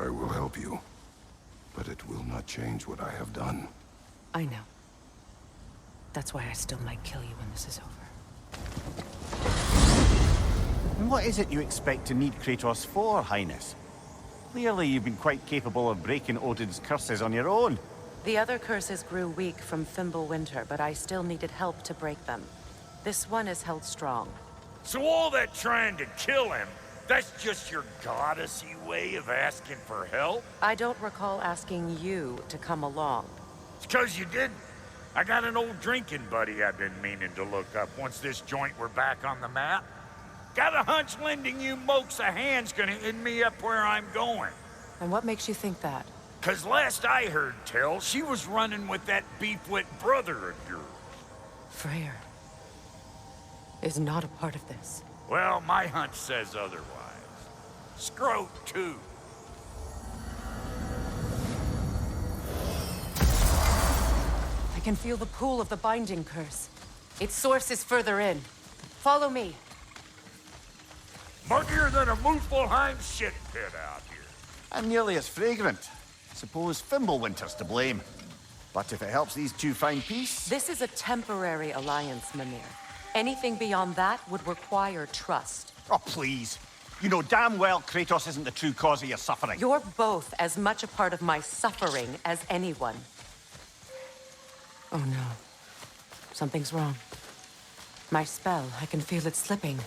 I will help you, but it will not change what I have done. I know. That's why I still might kill you when this is over. And what is it you expect to need Kratos for, Highness? Clearly you've been quite capable of breaking Odin's curses on your own. The other curses grew weak from Fimbulwinter, but I still needed help to break them. This one is held strong. So all that trying to kill him, that's just your goddessy way of asking for help? I don't recall asking you to come along. It's 'cause you didn't. I got an old drinking buddy I've been meaning to look up once this joint were back on the map. Got a hunch lending you mokes a hand's gonna end me up where I'm going. And what makes you think that? 'Cause last I heard tell, she was running with that beefwit brother of yours. Freyr is not a part of this. Well, my hunch says otherwise. Scroat, too. I can feel the pool of the binding curse. Its source is further in. Follow me. Muggier than a Muspelheim shit pit out here. And nearly as fragrant. Suppose Fimbulwinter's to blame. But if it helps these two find peace... This is a temporary alliance, Mimir. Anything beyond that would require trust. Oh, please. You know damn well Kratos isn't the true cause of your suffering. You're both as much a part of my suffering as anyone. Oh no. Something's wrong. My spell, I can feel it slipping.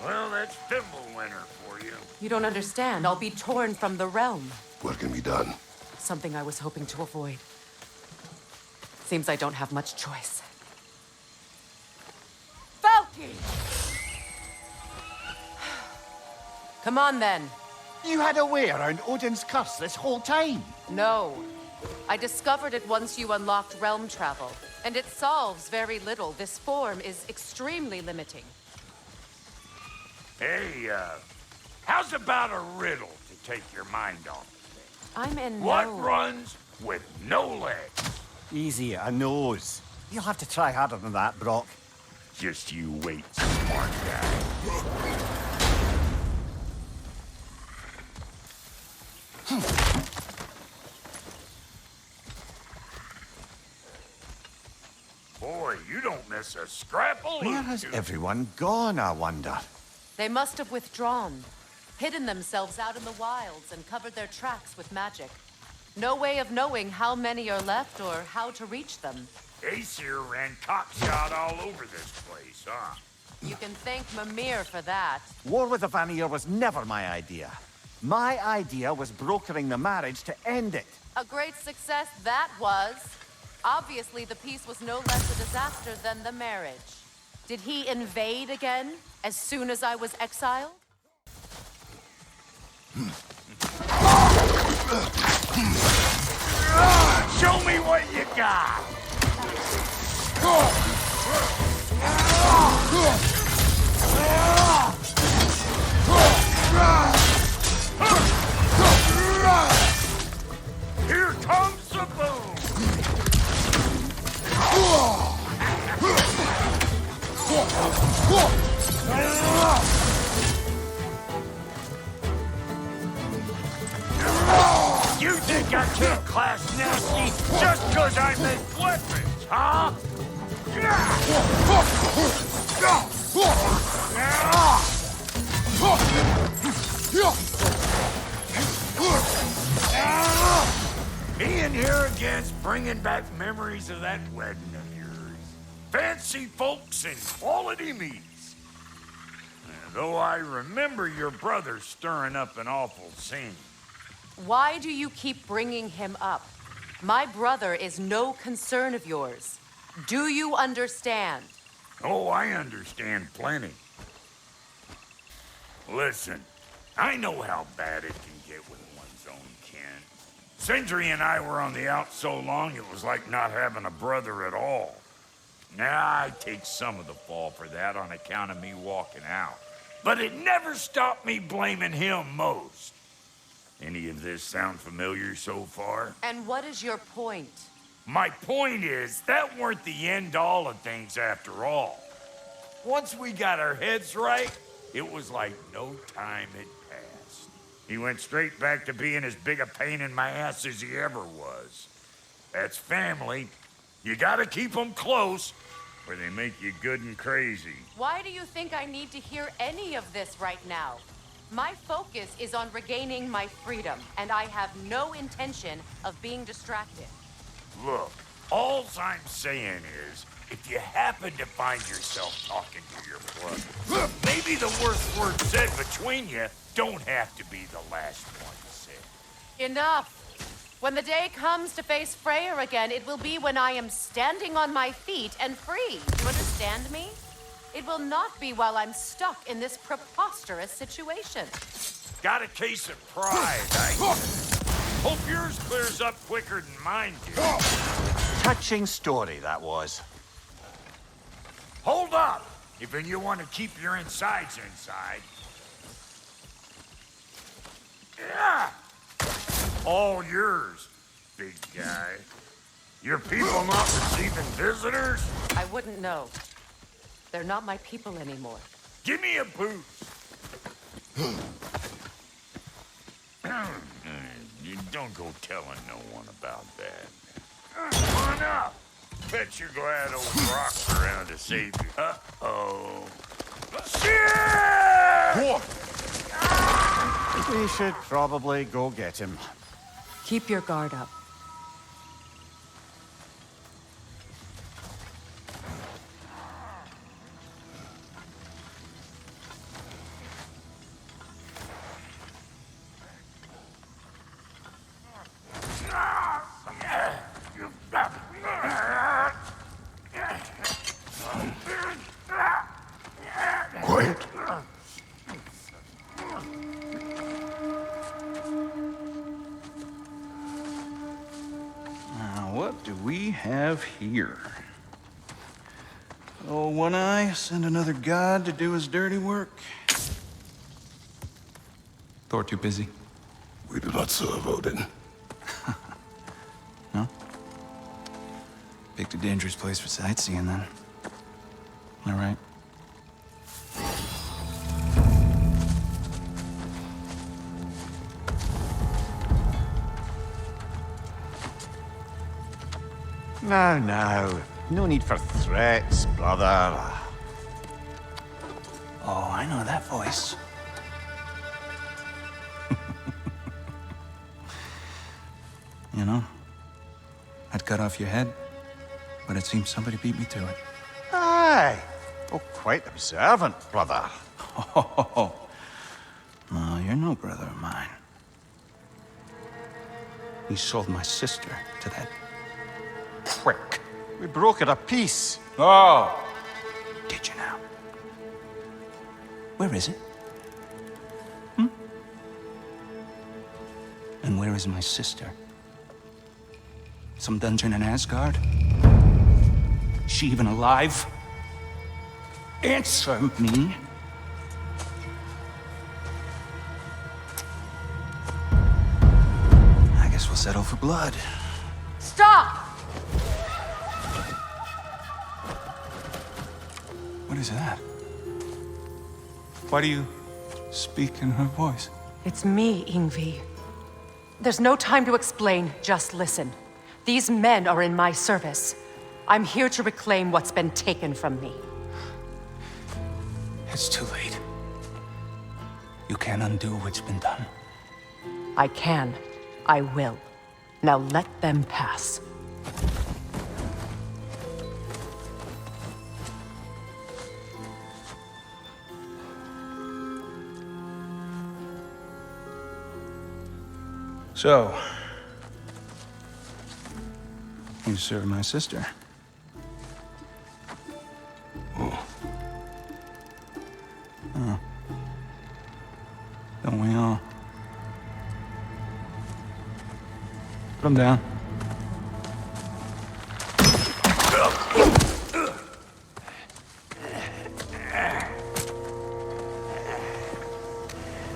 Well, that's Fimbulwinter for you. You don't understand. I'll be torn from the realm. What can be done? Something I was hoping to avoid. Seems I don't have much choice. Falky! Come on, then. You had a way around Odin's curse this whole time. No. I discovered it once you unlocked realm travel, and it solves very little. This form is extremely limiting. Hey, how's about a riddle to take your mind off things? I'm in What no... runs with no legs? Easy, a nose. You'll have to try harder than that, Brock. Just you wait, smart guy. Boy, you don't miss a scrapple. Where has everyone gone, I wonder? They must have withdrawn, hidden themselves out in the wilds, and covered their tracks with magic. No way of knowing how many are left or how to reach them. Aesir ran cockshot all over this place, huh? You can thank Mimir for that. War with the Vanir was never my idea. My idea was brokering the marriage to end it. A great success that was. Obviously, the peace was no less a disaster than the marriage. Did he invade again, as soon as I was exiled? Show me what you got! Here comes the boom! You think I can't class nasty just 'cause I make weapons, huh? Me in here against bringing back memories of that wedding of yours. Fancy folks and quality meats. Though I remember your brother stirring up an awful scene. Why do you keep bringing him up? My brother is no concern of yours. Do you understand? Oh, I understand plenty. Listen, I know how bad it can get with one's own kin. Sindri and I were on the out so long it was like not having a brother at all. Now, I take some of the fall for that on account of me walking out. But it never stopped me blaming him most. Any of this sound familiar so far? And what is your point? My point is, that weren't the end-all of things after all. Once we got our heads right, it was like no time had passed. He went straight back to being as big a pain in my ass as he ever was. That's family. You gotta keep them close, or they make you good and crazy. Why do you think I need to hear any of this right now? My focus is on regaining my freedom, and I have no intention of being distracted. Look, all I'm saying is, if you happen to find yourself talking to your brother, maybe the worst word said between you don't have to be the last one said. Enough! When the day comes to face Freyr again, it will be when I am standing on my feet and free. You understand me? It will not be while I'm stuck in this preposterous situation. Got a case of pride, I hope yours clears up quicker than mine did. Touching story, that was. Hold up! If you want to keep your insides inside. Yeah! All yours, big guy. Your people not receiving visitors? I wouldn't know. They're not my people anymore. Give me a boost. You don't go telling no one about that. Come on up. Bet you're glad old Brock's around to save you. Uh-oh. Shit! We should probably go get him. Keep your guard up. Quiet. Now, what do we have here? Oh, One Eye, send another god to do his dirty work. Thor too busy. We do not serve Odin. No? Picked a dangerous place for sightseeing, then. All right. Now. No need for threats, brother. Oh, I know that voice. You know, I'd cut off your head, but it seems somebody beat me to it. Aye. Oh, quite observant, brother. Oh, no, you're no brother of mine. You sold my sister to that prick. We broke it a piece. Oh! Did you now? Where is it? And where is my sister? Some dungeon in Asgard? She even alive? Answer me. I guess we'll settle for blood. Stop! What is that? Why do you speak in her voice? It's me, Ingvi. There's no time to explain, just listen. These men are in my service. I'm here to reclaim what's been taken from me. It's too late. You can't undo what's been done. I can. I will. Now let them pass. So, you serve my sister. Oh. Don't we all? Put him down.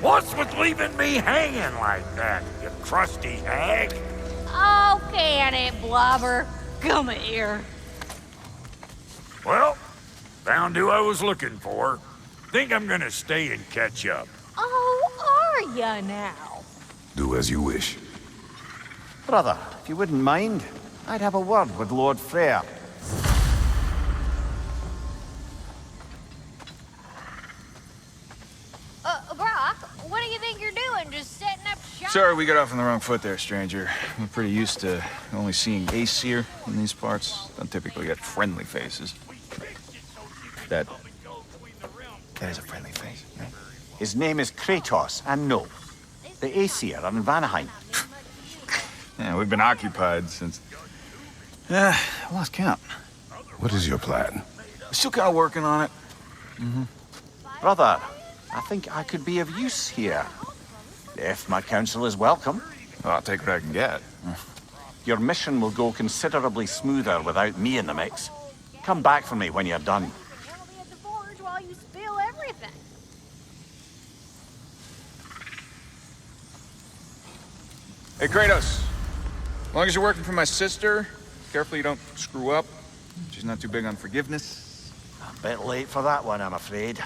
What's with leaving me hanging like that, you crusty hag? Oh, can it, Blobber? Come here. Well, found who I was looking for. Think I'm gonna stay and catch up. Oh, all are ya now? Do as you wish. Brother, if you wouldn't mind, I'd have a word with Lord Freyr. Brock, what do you think you're doing? Just setting up shop? Sorry we got off on the wrong foot there, stranger. We're pretty used to only seeing Aesir in these parts. Don't typically get friendly faces. That is a friendly face, right? His name is Kratos, and no, the Aesir are in Vanaheim. Yeah, we've been occupied since... I lost count. What is your plan? Still kind of working on it. Brother, I think I could be of use here. If my counsel is welcome, Well, I'll take what I can get. your mission will go considerably smoother without me in the mix. Come back for me when you're done. I'll be at the forge while you spill everything. Hey, Kratos. As long as you're working for my sister, careful you don't screw up. She's not too big on forgiveness. A bit late for that one, I'm afraid.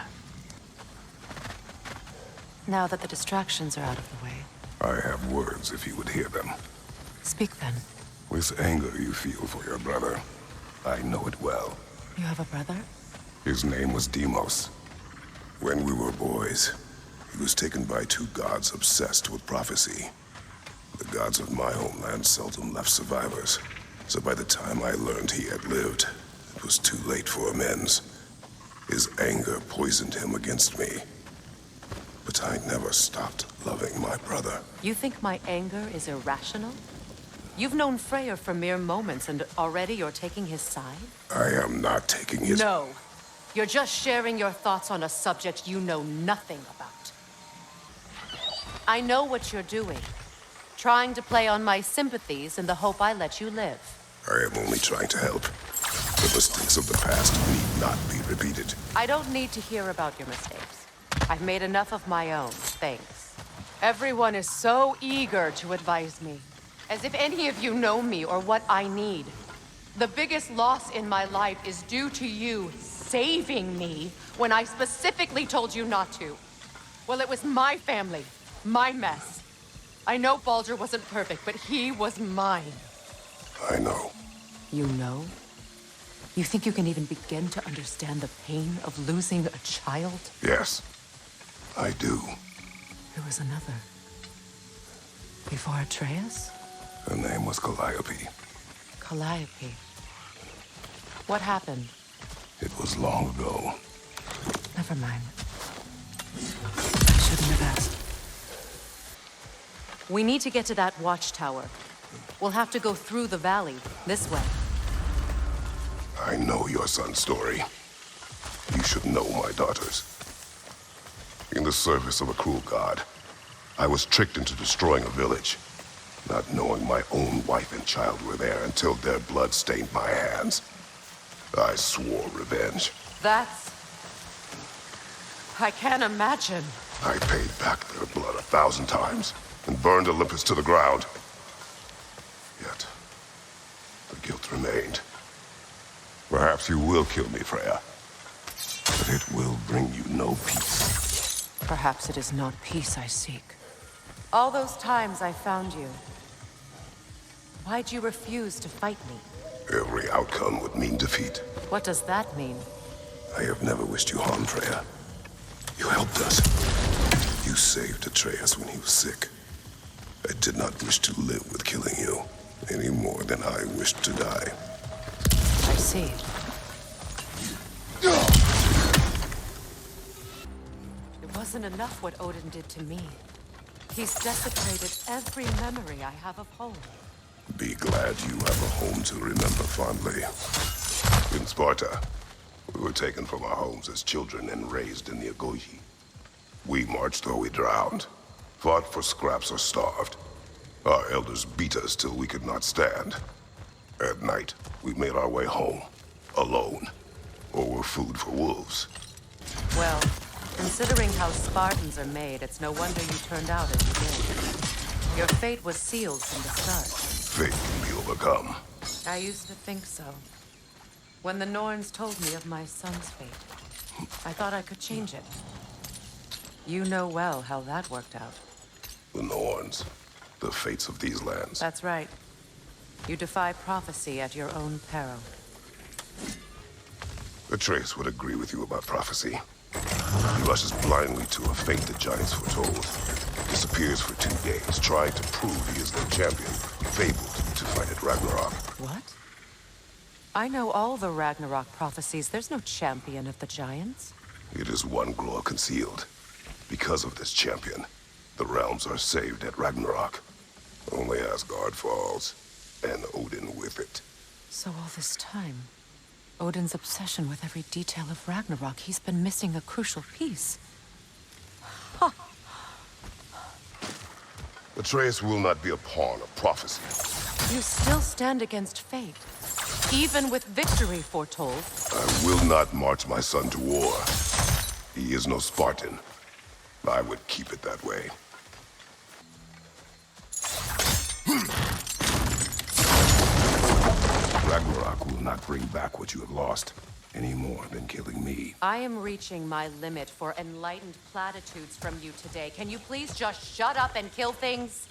Now that the distractions are out of the way, I have words if you would hear them. speak then. With anger you feel for your brother, I know it well. You have a brother? His name was Deimos. When we were boys, he was taken by two gods obsessed with prophecy. The gods of my homeland seldom left survivors, so by the time I learned he had lived, it was too late for amends. His anger poisoned him against me. But I never stopped loving my brother. You think my anger is irrational? You've known Freyr for mere moments, and already you're taking his side? I am not taking his... No. You're just sharing your thoughts on a subject you know nothing about. I know what you're doing. Trying to play on my sympathies in the hope I let you live. I am only trying to help. The mistakes of the past need not be repeated. I don't need to hear about your mistakes. I've made enough of my own, thanks. Everyone is so eager to advise me. As if any of you know me or what I need. The biggest loss in my life is due to you saving me when I specifically told you not to. Well, it was my family, my mess. I know Baldur wasn't perfect, but he was mine. I know. You know? You think you can even begin to understand the pain of losing a child? Yes, I do. There was another. Before Atreus? Her name was Calliope. Calliope. What happened? It was long ago. Never mind. I shouldn't have asked. We need to get to that watchtower. We'll have to go through the valley, this way. I know your son's story. You should know my daughter's. In the service of a cruel god, I was tricked into destroying a village, not knowing my own wife and child were there until their blood stained my hands. I swore revenge. That's... I can't imagine. I paid back their blood 1,000 times and burned Olympus to the ground. Yet, the guilt remained. Perhaps you will kill me, Freya, but it will bring you no peace. Perhaps it is not peace I seek. All those times I found you, why'd you refuse to fight me? Every outcome would mean defeat. What does that mean? I have never wished you harm, Freya. You helped us. You saved Atreus when he was sick. I did not wish to live with killing you, any more than I wished to die. I see. It wasn't enough what Odin did to me. He's desecrated every memory I have of home. Be glad you have a home to remember fondly. In Sparta, we were taken from our homes as children and raised in the Agogi. We marched or we drowned, fought for scraps or starved. Our elders beat us till we could not stand. At night, we made our way home, alone, or were food for wolves. Well, considering how Spartans are made, it's no wonder you turned out as you did. Your fate was sealed from the start. Fate can be overcome. I used to think so. When the Norns told me of my son's fate, I thought I could change it. You know well how that worked out. The Norns. The fates of these lands. That's right. You defy prophecy at your own peril. Atreus would agree with you about prophecy. He rushes blindly to a fate the giants foretold. Disappears for 2 days, trying to prove he is their champion, fabled to fight at Ragnarok. What? I know all the Ragnarok prophecies. There's no champion of the giants. It is one glow concealed. Because of this champion, the realms are saved at Ragnarok. Only Asgard falls, and Odin with it. So all this time, Odin's obsession with every detail of Ragnarok, he's been missing a crucial piece. Atreus will not be a pawn of prophecy. You still stand against fate, even with victory foretold. I will not march my son to war. He is no Spartan. I would keep it that way. Ragnarok will not bring back what you have lost, any more than killing me. I am reaching my limit for enlightened platitudes from you today. Can you please just shut up and kill things?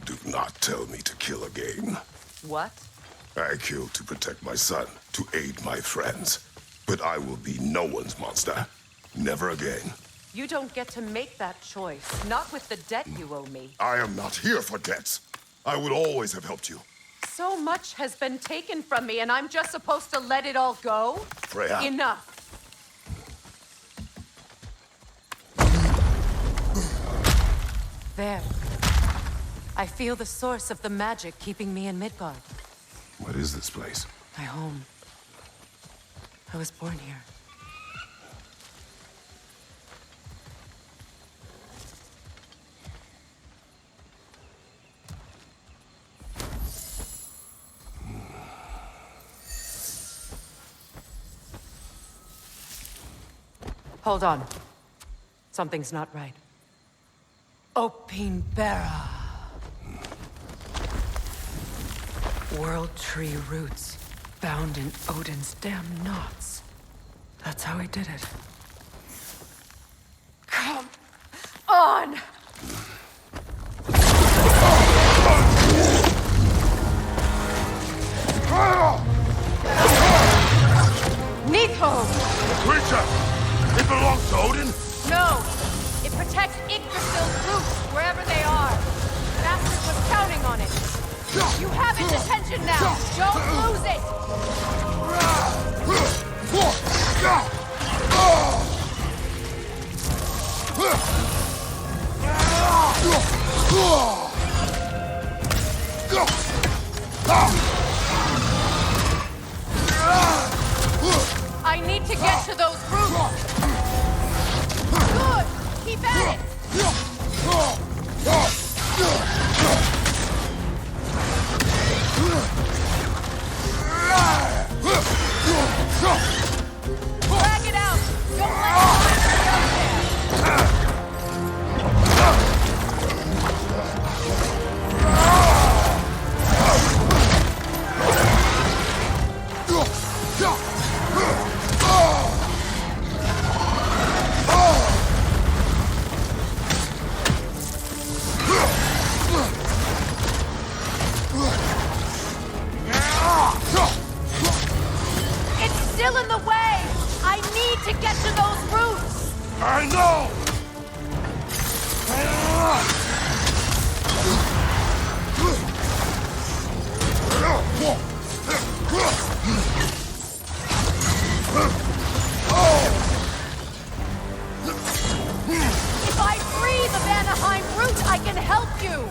Do not tell me to kill again. What? I killed to protect my son, to aid my friends. But I will be no one's monster. Never again. You don't get to make that choice, not with the debt you owe me. I am not here for debts. I would always have helped you. So much has been taken from me, and I'm just supposed to let it all go? Freya. Enough. There. I feel the source of the magic keeping me in Midgard. What is this place? My home. I was born here. Hold on. Something's not right. Opinbera. World tree roots bound in Odin's damn knots. That's how he did it. Come on! Nico! Creature! It belongs to Odin? No! It protects Yggdrasil's roots, wherever they are. Bastard was counting on it. You have its attention now! Don't lose it! I need to get to those roots! Good! Keep at it! Drag it out! Don't let it get up there! It's still in the way! I need to get to those roots! I know! If I free the Vanaheim root, I can help you!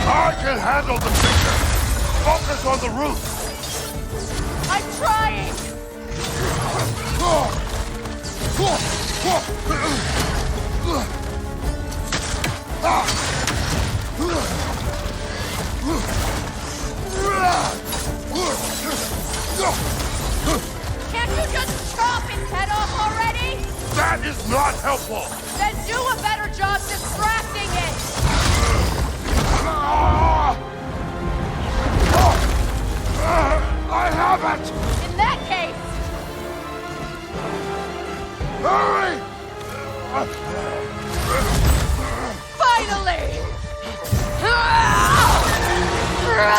I can handle the creature! Focus on the root! I'm trying! Can't you just chop its head off already? That is not helpful! Then do a better job distracting it! I have it! In that case... You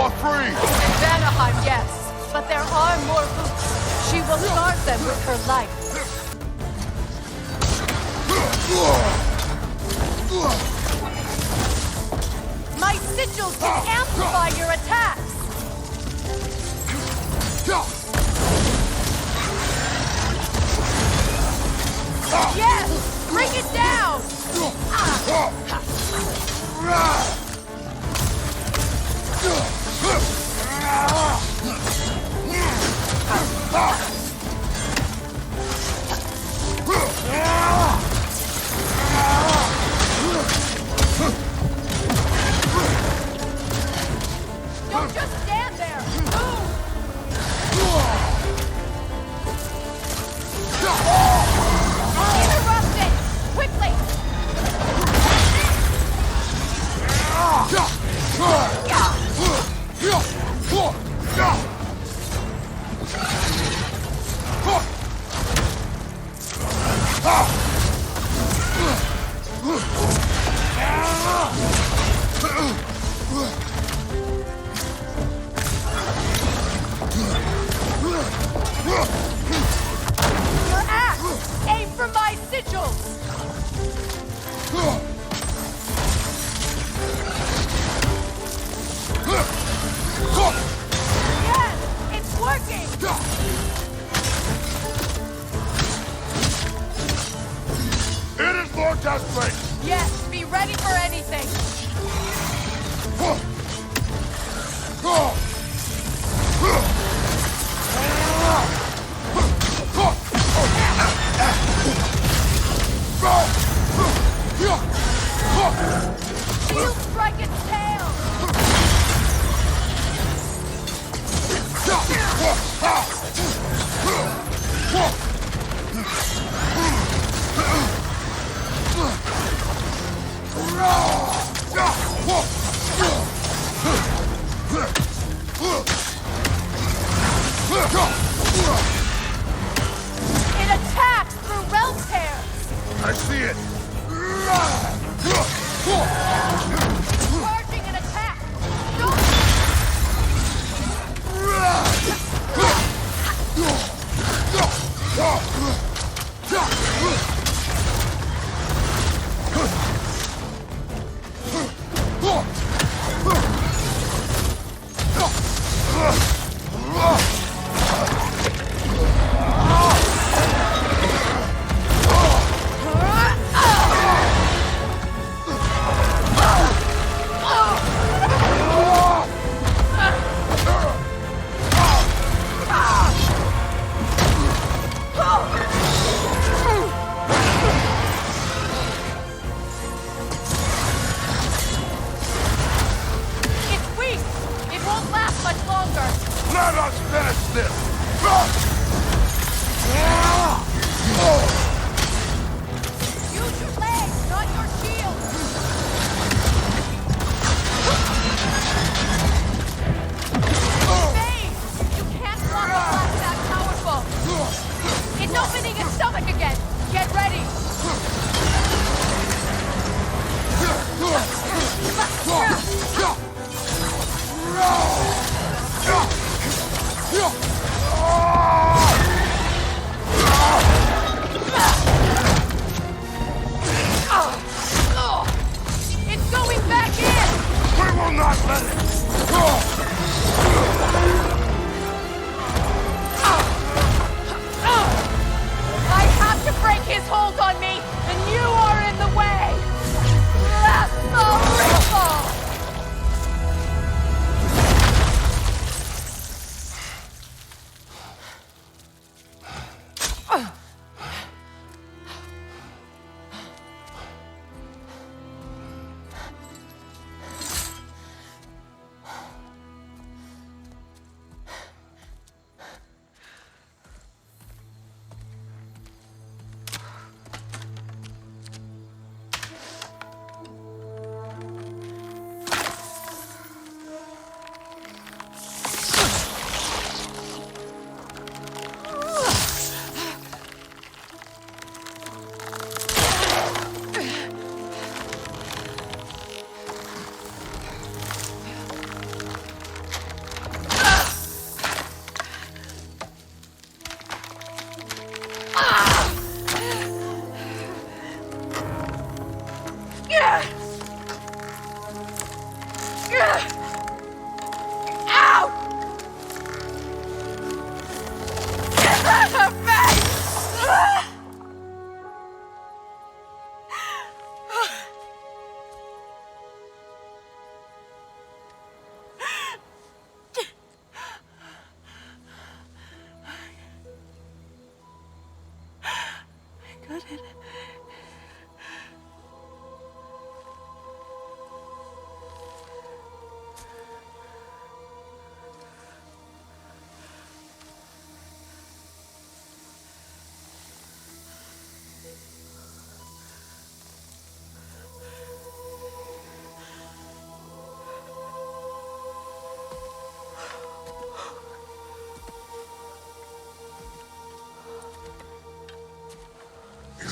are free! In Vanaheim, yes. But there are more hoops. She will guard them with her life. My sigils can amplify your attacks! Yes! Bring it down! Don't just stand there! Move! Interrupt it! Quickly! Your axe! Aim for my sigils! Yes! It's working! It is more desperate! Yes, be ready for anything! Shield strike its tail! It attacks through realm tears! I see it! Charging an attack! Don't It's weak! It won't last much longer! Let us finish this! Use your legs, not your shield! Phase! You can't block a blast that powerful! It's opening its stomach again! Get ready! Ah!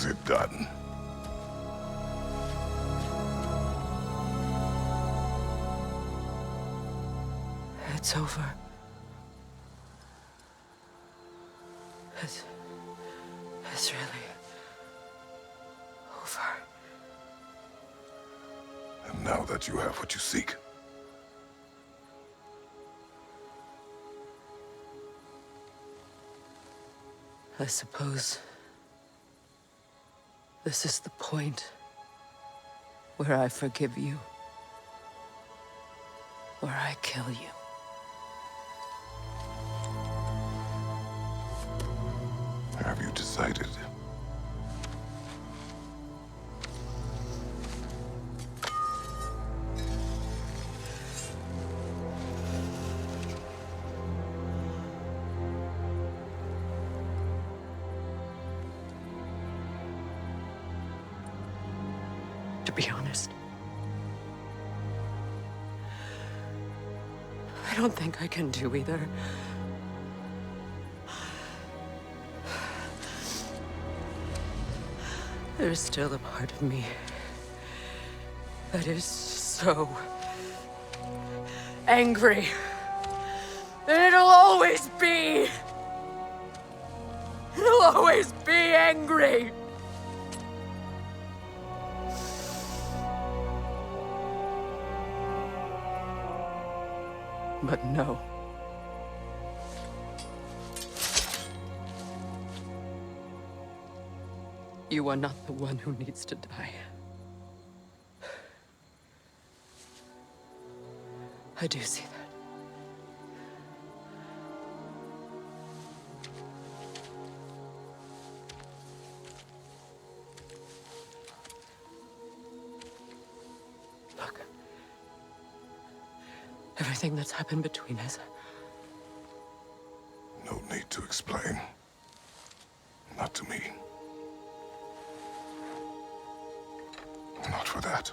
Is it done? It's over. It's really over. And now that you have what you seek, I suppose this is the point where I forgive you, where I kill you. have you decided? To be honest, I don't think I can do either. There's still a part of me that is so angry. And it'll always be. It'll always be angry. But no. You are not the one who needs to die. I do see that. Look. Everything that's happened between us. No need to explain. Not to me. Not for that.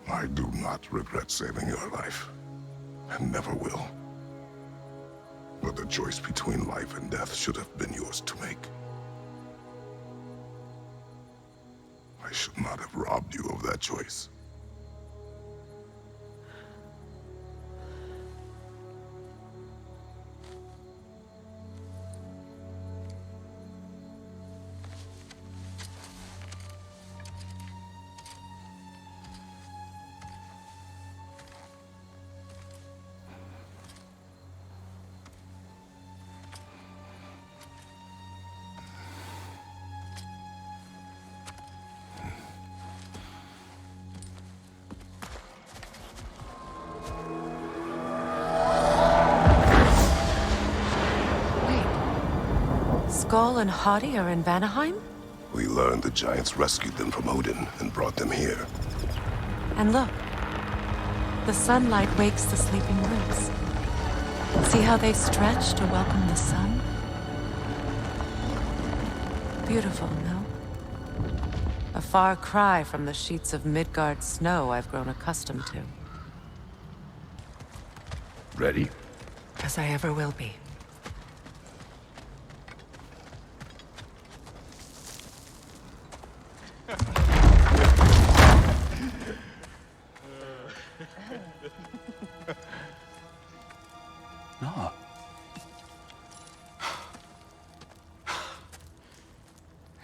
I do not regret saving your life, and never will. But the choice between life and death should have been yours to make. I should not have robbed you of that choice. Skull and Hadi are in Vanaheim? We learned the giants rescued them from Odin and brought them here. And look. The sunlight wakes the sleeping woods. See how they stretch to welcome the sun? Beautiful, no? A far cry from the sheets of Midgard snow I've grown accustomed to. Ready? As I ever will be. No.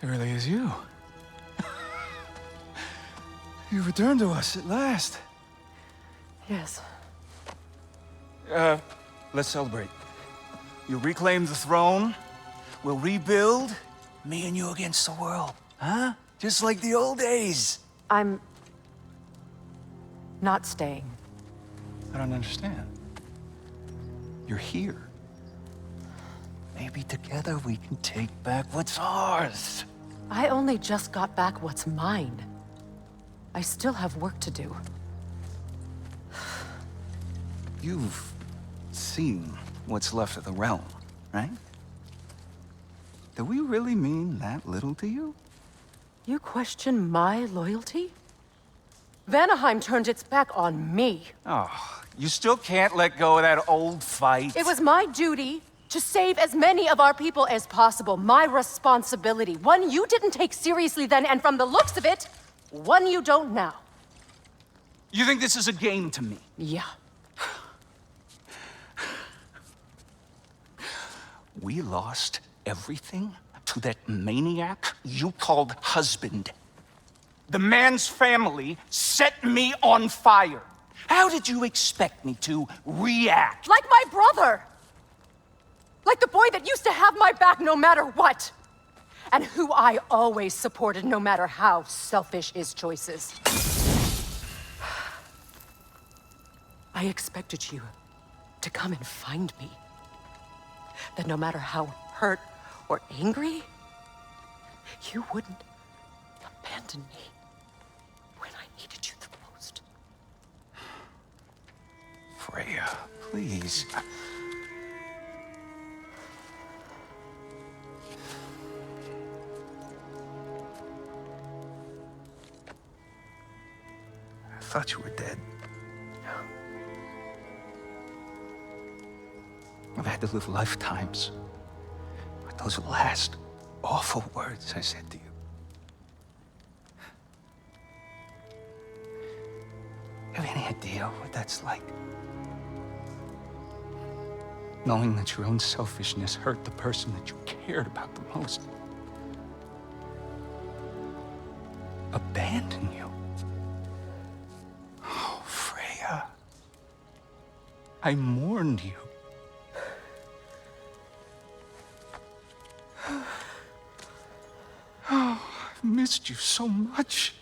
It really is you. You returned to us at last. Yes. Let's celebrate. You reclaim the throne. We'll rebuild. Me and you against the world. Huh? Just like the old days. I'm not staying. I don't understand. You're here. Maybe together we can take back what's ours. I only just got back what's mine. I still have work to do. You've seen what's left of the realm, right? Do we really mean that little to you? You question my loyalty? Vanaheim turned its back on me. Oh, you still can't let go of that old fight? It was my duty to save as many of our people as possible. My responsibility. One you didn't take seriously then, and from the looks of it, one you don't now. You think this is a game to me? Yeah. We lost everything to that maniac you called husband. The man's family set me on fire. How did you expect me to react? Like my brother! Like the boy that used to have my back no matter what! And who I always supported no matter how selfish his choices. I expected you to come and find me. That no matter how hurt or angry, you wouldn't abandon me when I needed you the most. Freya, please. I thought you were dead. I've had to live lifetimes with those last awful words I said to you. Have any idea what that's like? Knowing that your own selfishness hurt the person that you cared about the most. Abandon you. Oh, Freya. I mourned you. Oh, I've missed you so much.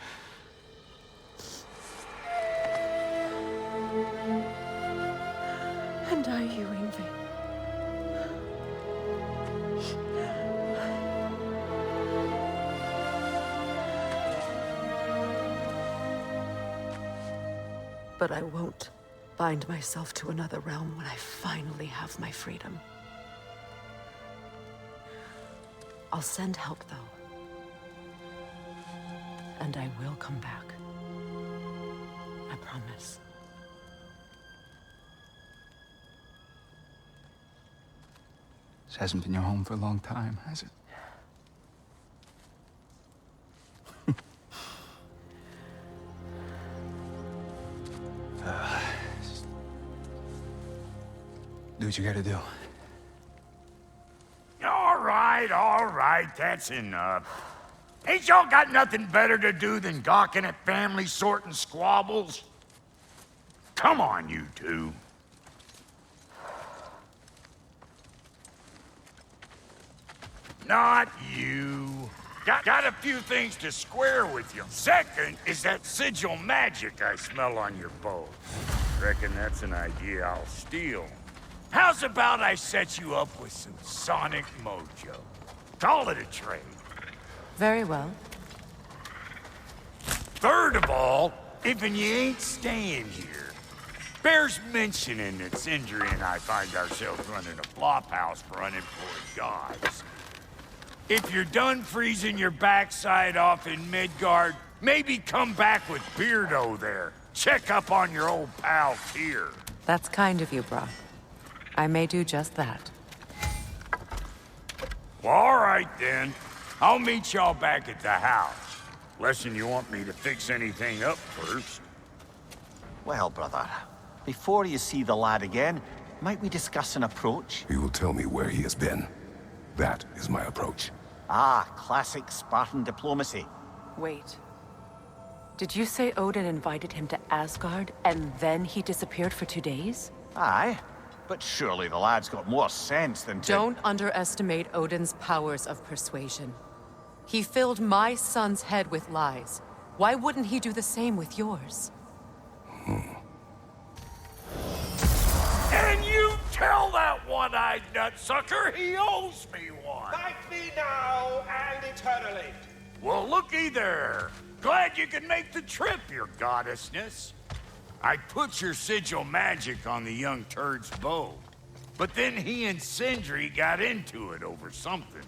And are you, Yngvi? But I won't bind myself to another realm when I finally have my freedom. I'll send help, though. And I will come back. I promise. This hasn't been your home for a long time, has it? Do what you gotta do. All right, that's enough. Ain't y'all got nothing better to do than gawking at family sorting squabbles? Come on, you two. Not you. Got a few things to square with you. Second is that sigil magic I smell on your bow. Reckon that's an idea I'll steal. How's about I set you up with some sonic mojo? Call it a trade. Very well. Third of all, if you ain't staying here, bears mentioning that Sindri and I find ourselves running a flop house for unemployed gods. If you're done freezing your backside off in Midgard, maybe come back with Beardo there. Check up on your old pal Tyr. That's kind of you, Brock. I may do just that. Well, all right then. I'll meet y'all back at the house. Lesson you want me to fix anything up first. Well, brother, before you see the lad again, might we discuss an approach? He will tell me where he has been. That is my approach. Ah, classic Spartan diplomacy. Wait. Did you say Odin invited him to Asgard, and then he disappeared for 2 days? Aye, but surely the lad's got more sense than to... Don't underestimate Odin's powers of persuasion. He filled my son's head with lies. Why wouldn't he do the same with yours? And you tell that one-eyed nutsucker he owes me one. Thank me now and eternally. Well, looky there. Glad you could make the trip, your goddessness. I put your sigil magic on the young turd's bow, but then he and Sindri got into it over something.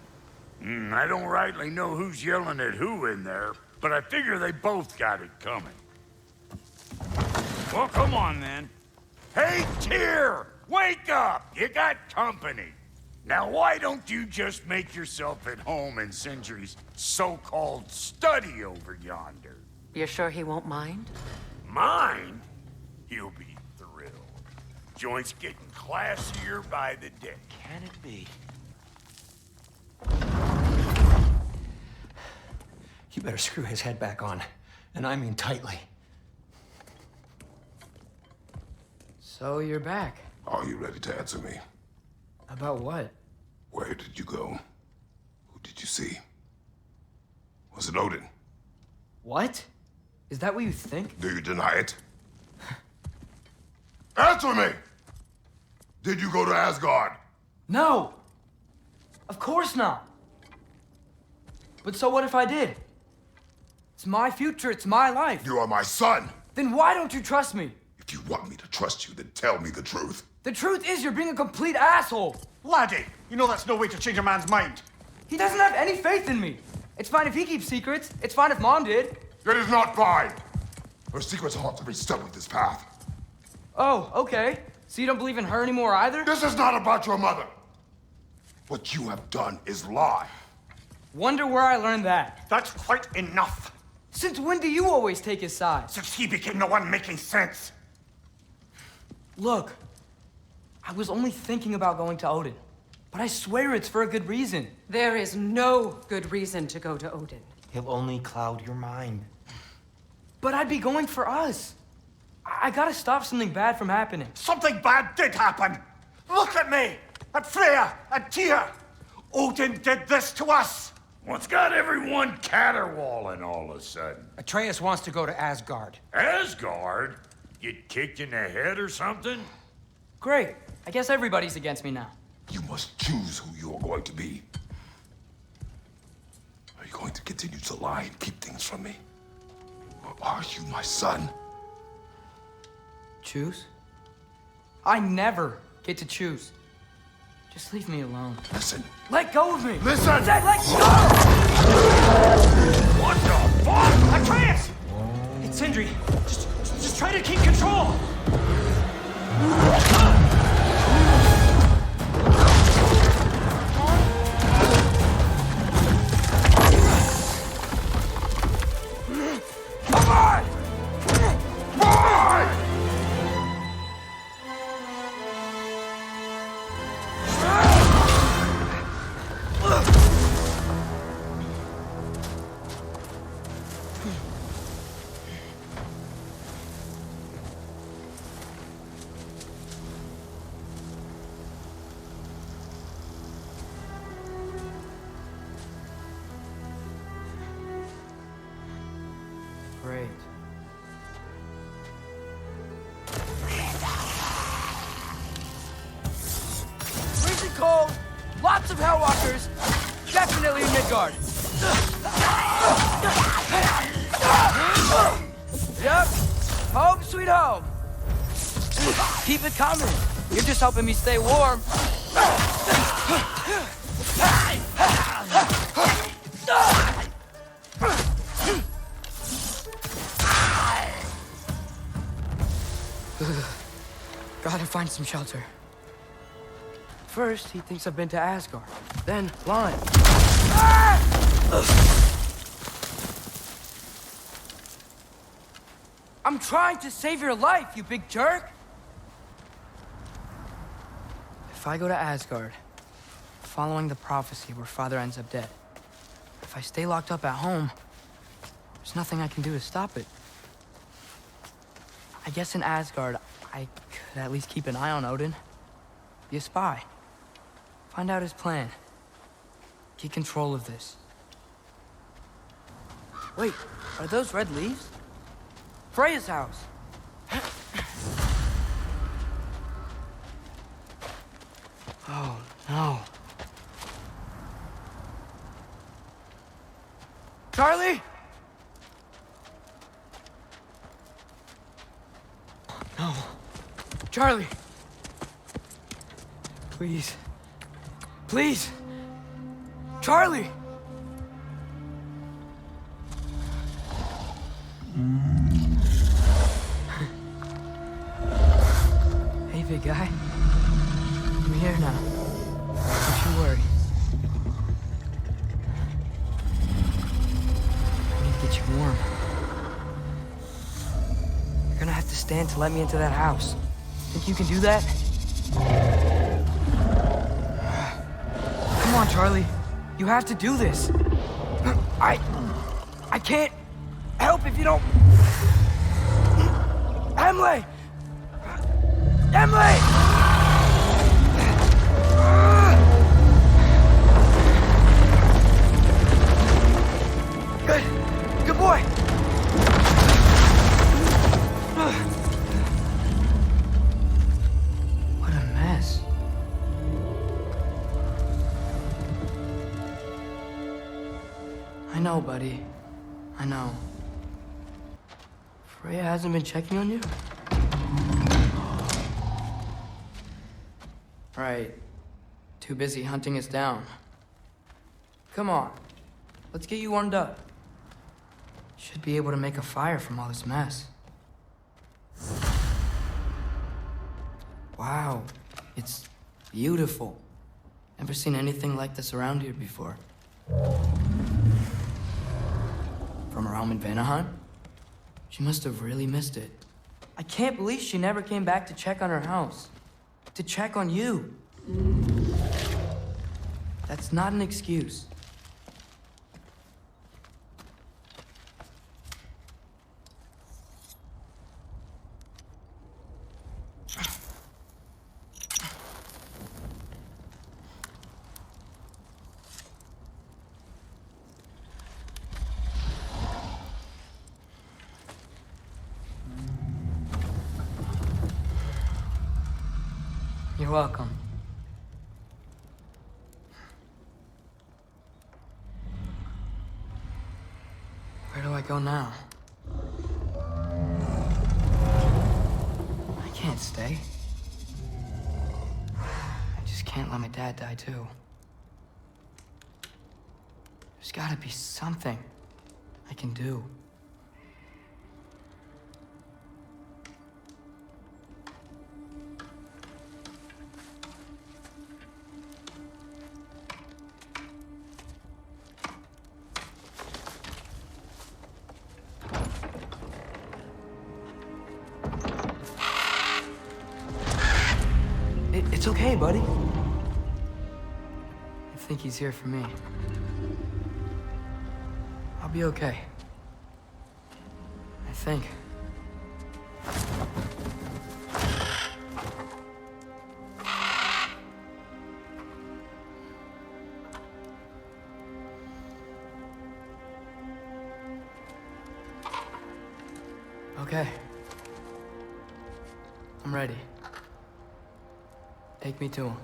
I don't rightly know who's yelling at who in there, but I figure they both got it coming. Well, come on then. Hey, Tyr! Wake up! You got company. Now, why don't you just make yourself at home in Sindri's so-called study over yonder? You're sure he won't mind? Mine? He'll be thrilled. Joint's getting classier by the day. Can it be? You better screw his head back on, and I mean tightly. So you're back. Are you ready to answer me? About what? Where did you go? Who did you see? Was it Odin? What? Is that what you think? Do you deny it? Answer me! Did you go to Asgard? No! Of course not! But so what if I did? It's my future, it's my life. You are my son! Then why don't you trust me? If you want me to trust you, then tell me the truth. The truth is you're being a complete asshole! Laddie, you know that's no way to change a man's mind. He doesn't have any faith in me. It's fine if he keeps secrets. It's fine if Mom did. It is not fine! Her secrets ought to be stuck with this path. Oh, okay. So you don't believe in her anymore either? This is not about your mother! What you have done is lie. Wonder where I learned that. That's quite enough. Since when do you always take his side? Since he became the one making sense. Look, I was only thinking about going to Odin, but I swear it's for a good reason. There is no good reason to go to Odin. He'll only cloud your mind. But I'd be going for us. I gotta stop something bad from happening. Something bad did happen. Look at me, at Freya, at Tyr. Odin did this to us. What's got everyone caterwauling all of a sudden? Atreus wants to go to Asgard. Asgard? Get kicked in the head or something? Great. I guess everybody's against me now. You must choose who you are going to be. Are you going to continue to lie and keep things from me? Or are you my son? Choose? I never get to choose. Just leave me alone. Listen. Let go of me! Listen! Say, let go! What the fuck? Atreus! It's Sindri. Just try to keep control. Come on! Why? Great. Freezing cold, lots of Hellwalkers, definitely in Midgard. Yep, home sweet home. Keep it coming. You're just helping me stay warm. Gotta find some shelter. First, he thinks I've been to Asgard. Then, Lime. I'm trying to save your life, you big jerk! If I go to Asgard, following the prophecy where Father ends up dead, if I stay locked up at home, there's nothing I can do to stop it. I guess in Asgard, I could at least keep an eye on Odin. Be a spy. Find out his plan. Get control of this. Wait, are those red leaves? Freya's house. Oh, no. Charlie? No. Charlie. Please. Please. Charlie! Hey, big guy. I'm here now. Don't you worry. I need to get you warm. You're gonna have to stand to let me into that house. Think you can do that? Come on, Charlie. You have to do this. I can't help if you don't... Emily! Emily! Good boy. What a mess. I know, buddy. I know. Freya hasn't been checking on you? Right. Too busy hunting us down. Come on. Let's get you warmed up. Should be able to make a fire from all this mess. Wow. It's beautiful. Never seen anything like this around here before. From her home in Vanaheim? She must have really missed it. I can't believe she never came back to check on her house. To check on you. That's not an excuse. You're welcome. Where do I go now? I can't stay. I just can't let my dad die too. There's gotta be something I can do. It's okay, buddy. I think he's here for me. I'll be okay. I think. Okay. I'm ready. Take me to him.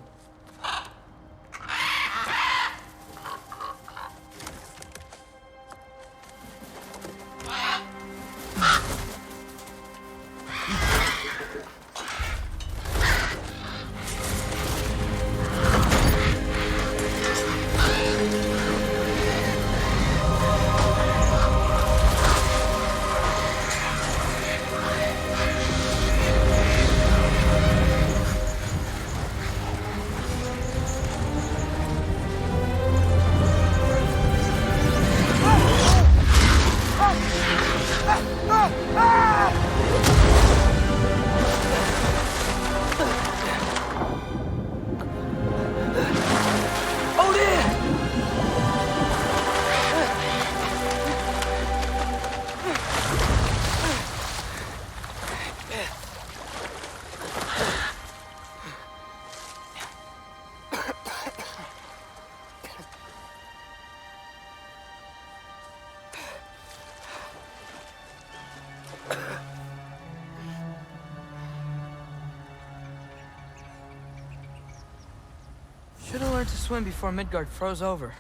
Should have learned to swim before Midgard froze over.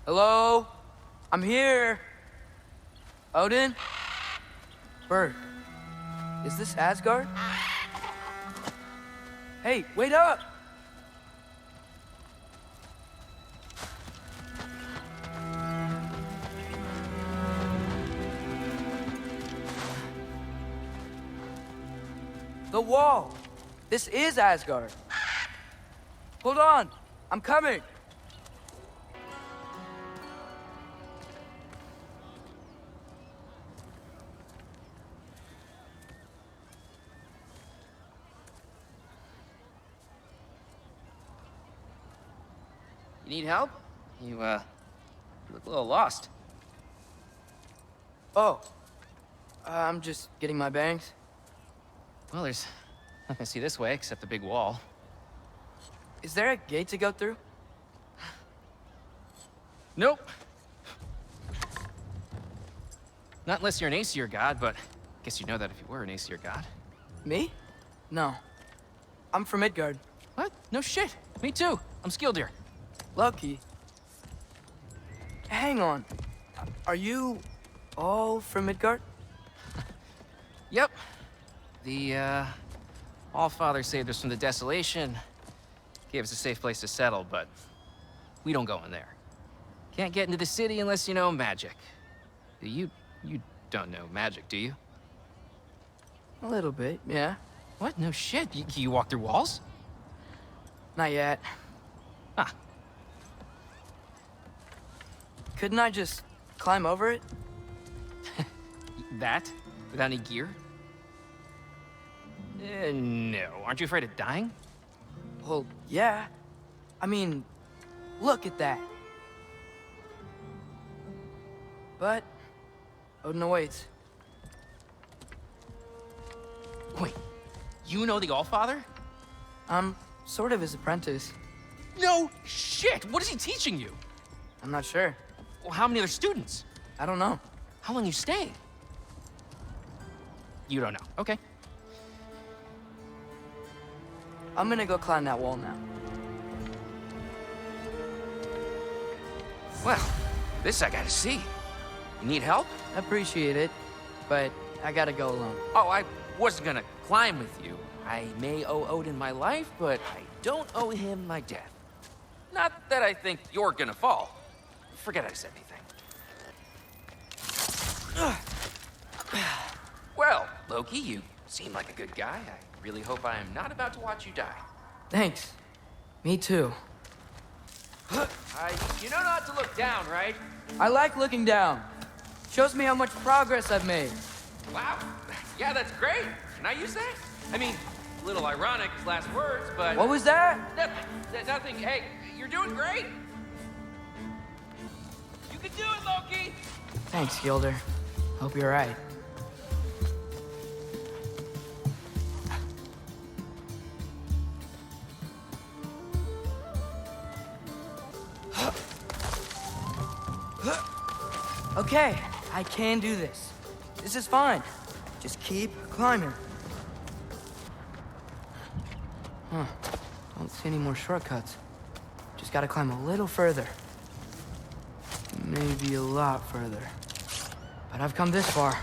Hello? I'm here. Odin? Bert. Is this Asgard? Hey, wait up! The wall! This is Asgard. Hold on! I'm coming! You need help? You look a little lost. Oh. I'm just getting my bangs. Well, there's nothing to see this way except the big wall. Is there a gate to go through? Nope. Not unless you're an Aesir god, but I guess you'd know that if you were an Aesir god. Me? No. I'm from Midgard. What? No shit. Me too. I'm Skildir. Lucky. Hang on. Are you all from Midgard? Yep. The, All-Father saved us from the desolation. Gave us a safe place to settle, but we don't go in there. Can't get into the city unless you know magic. You don't know magic, do you? A little bit, yeah. What? No shit. You walk through walls? Not yet. Ah. Couldn't I just climb over it? That? Without any gear? No. Aren't you afraid of dying? Well, yeah. I mean, look at that. But Odin awaits. Wait, you know the Allfather? I'm sort of his apprentice. No shit! What is he teaching you? I'm not sure. Well, how many other students? I don't know. How long you staying? You don't know. Okay. I'm gonna go climb that wall now. Well, this I gotta see. You need help? Appreciate it, but I gotta go alone. Oh, I wasn't gonna climb with you. I may owe Odin my life, but I don't owe him my death. Not that I think you're gonna fall. Forget I said anything. Well, Loki, you seem like a good guy. I really hope I am not about to watch you die. Thanks. Me too. You know not to look down, right? I like looking down. Shows me how much progress I've made. Wow. Yeah, that's great. Can I use that? I mean, a little ironic, last words, but... What was that? Nothing. Hey, you're doing great. You can do it, Loki. Thanks, Gilder. Hope you're right. Okay, I can do this. This is fine. Just keep climbing. Huh. Don't see any more shortcuts. Just gotta climb a little further. Maybe a lot further. But I've come this far.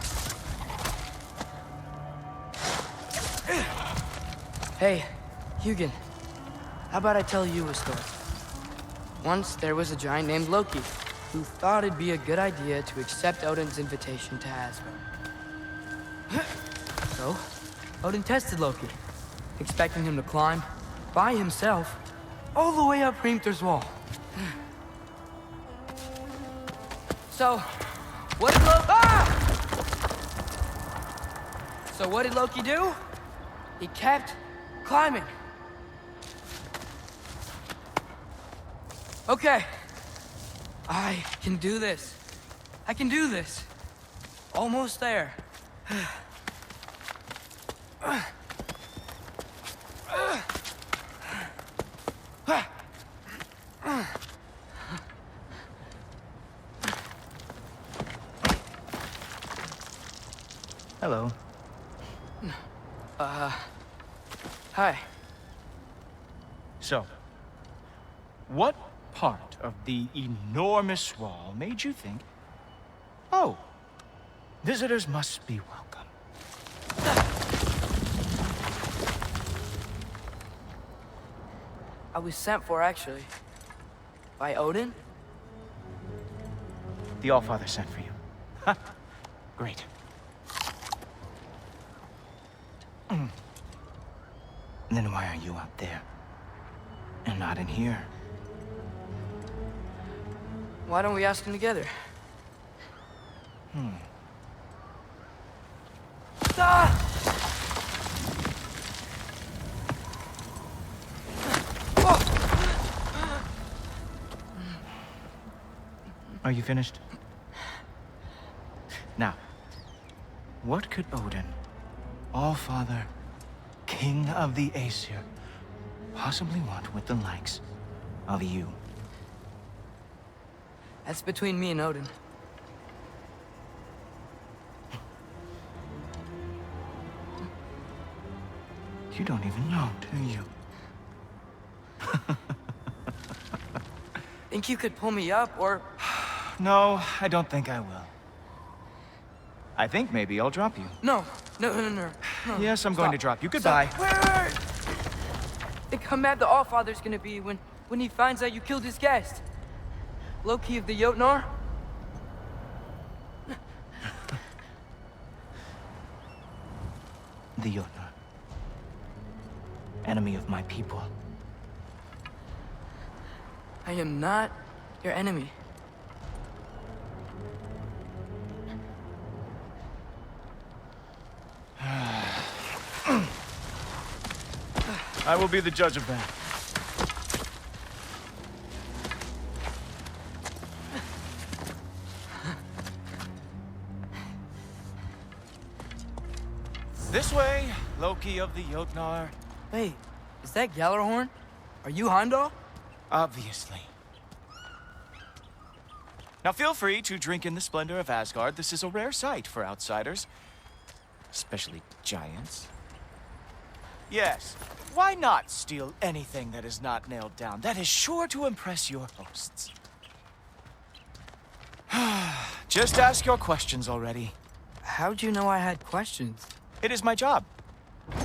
Hey, Hugin. How about I tell you a story? Once there was a giant named Loki who thought it'd be a good idea to accept Odin's invitation to Asgard. So, Odin tested Loki, expecting him to climb by himself all the way up Hrimthur's wall. So, what did Loki do? He kept climbing. Okay. I can do this. I can do this. Almost there. Hello. Hi. So, what part of the enormous wall made you think, oh, visitors must be welcome? I was sent for, actually. By Odin? The Allfather sent for you. Ha! Great. then why are you out there? And not in here? Why don't we ask him together? Ah! Are you finished? Now, what could Odin, All-Father, King of the Aesir, possibly want with the likes of you? That's between me and Odin. You don't even know, do you? Think you could pull me up, or... No, I don't think I will. I think maybe I'll drop you. No. Yes, I'm going to drop you. Goodbye. Wait. Think how mad the Allfather's gonna be when he finds out you killed his guest. Loki of the Jotnar? The Jotnar. Enemy of my people. I am not your enemy. I will be the judge of that. This way, Loki of the Jotnar. Wait, is that Gjallarhorn? Are you Heimdall? Obviously. Now feel free to drink in the splendor of Asgard. This is a rare sight for outsiders. Especially giants. Yes, why not steal anything that is not nailed down? That is sure to impress your hosts. Just ask your questions already. How'd you know I had questions? It is my job.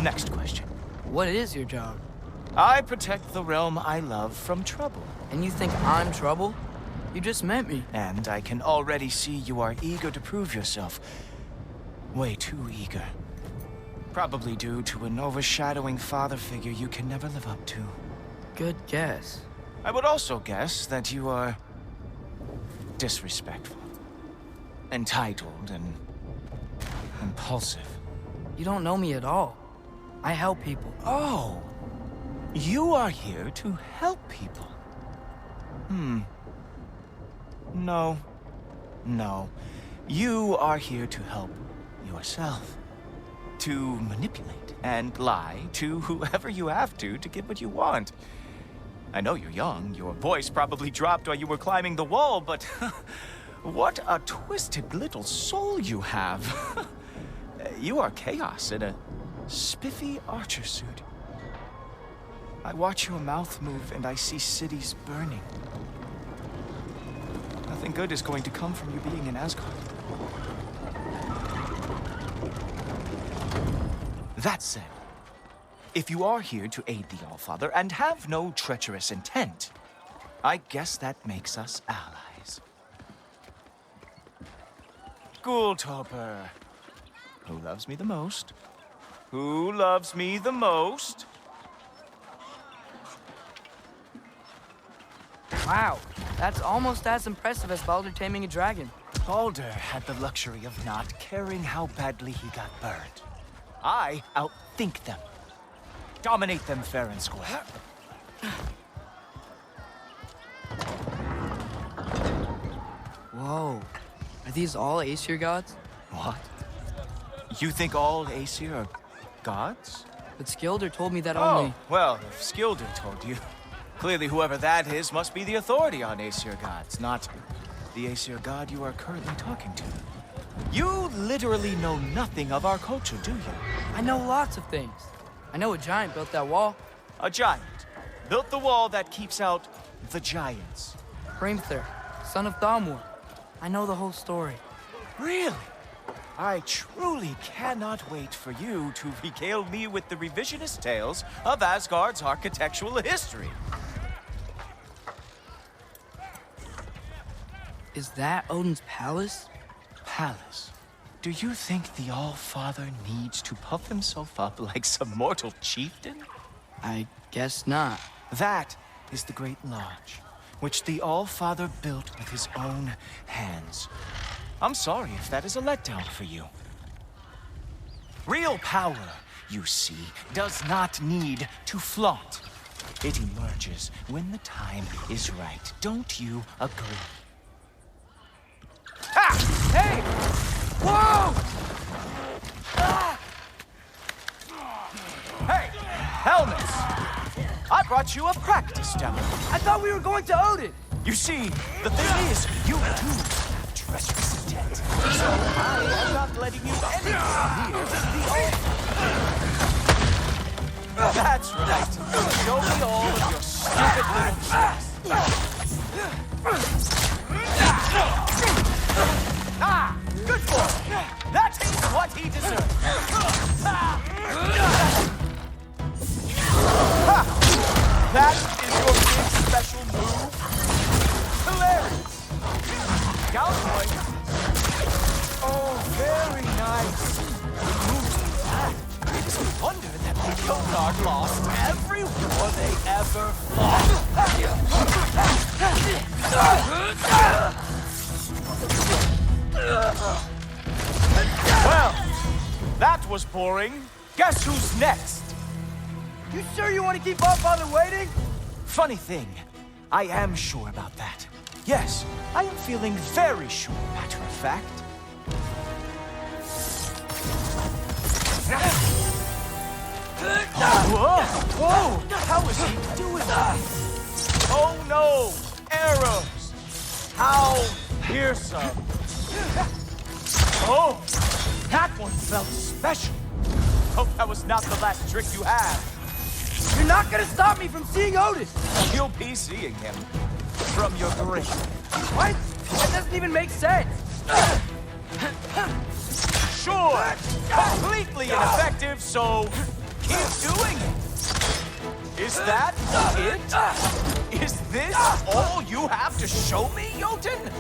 Next question. What is your job? I protect the realm I love from trouble. And you think I'm trouble? You just met me. And I can already see you are eager to prove yourself. Way too eager. Probably due to an overshadowing father figure you can never live up to. Good guess. I would also guess that you are disrespectful, entitled, and impulsive. You don't know me at all. I help people. Oh, you are here to help people. No. You are here to help yourself. To manipulate and lie to whoever you have to get what you want. I know you're young. Your voice probably dropped while you were climbing the wall, but what a twisted little soul you have. You are chaos in a spiffy archer suit. I watch your mouth move and I see cities burning. Nothing good is going to come from you being in Asgard. That said, if you are here to aid the Allfather and have no treacherous intent, I guess that makes us allies. Gulltoper. Who loves me the most? Who loves me the most? Wow, that's almost as impressive as Baldur taming a dragon. Baldur had the luxury of not caring how badly he got burned. I outthink them. Dominate them fair and square. Whoa. Are these all Aesir gods? What? You think all Aesir are gods? But Skilder told me that only... Oh, well, if Skilder told you, clearly whoever that is must be the authority on Aesir gods, not the Aesir god you are currently talking to. You literally know nothing of our culture, do you? I know lots of things. I know a giant built that wall. A giant built the wall that keeps out the giants. Hrimthur, son of Thalmor. I know the whole story. Really? I truly cannot wait for you to regale me with the revisionist tales of Asgard's architectural history. Is that Odin's palace? Palace? Do you think the All-Father needs to puff himself up like some mortal chieftain? I guess not. That is the Great Lodge, which the All-Father built with his own hands. I'm sorry if that is a letdown for you. Real power, you see, does not need to flaunt. It emerges when the time is right. Don't you agree? Ha! Hey! Whoa! Ah! Hey, helmets! I brought you a practice demo. I thought we were going to Odin! You see, the thing is, you too have treacherous intent. So I am not letting you anywhere near the old. That's right. Show me all of your stupid little tricks. Ah! Good boy! That is what he deserves! Ha! That is your big special move? Hilarious! Cowboy! Oh, very nice! It's a wonder that the Kildar lost every war they ever fought. Well, that was boring. Guess who's next? You sure you want to keep our father waiting? Funny thing, I am sure about that. Yes, I am feeling very sure, matter of fact. Whoa! Whoa! How is he doing that? Oh no! Arrows! How fearsome! Oh! That one felt special! Hope that was not the last trick you had. You're not gonna stop me from seeing Odin! You'll be seeing him from your grave. What? That doesn't even make sense! Sure! Completely ineffective, so keep doing it! Is that it? Is this all you have to show me, Jotun?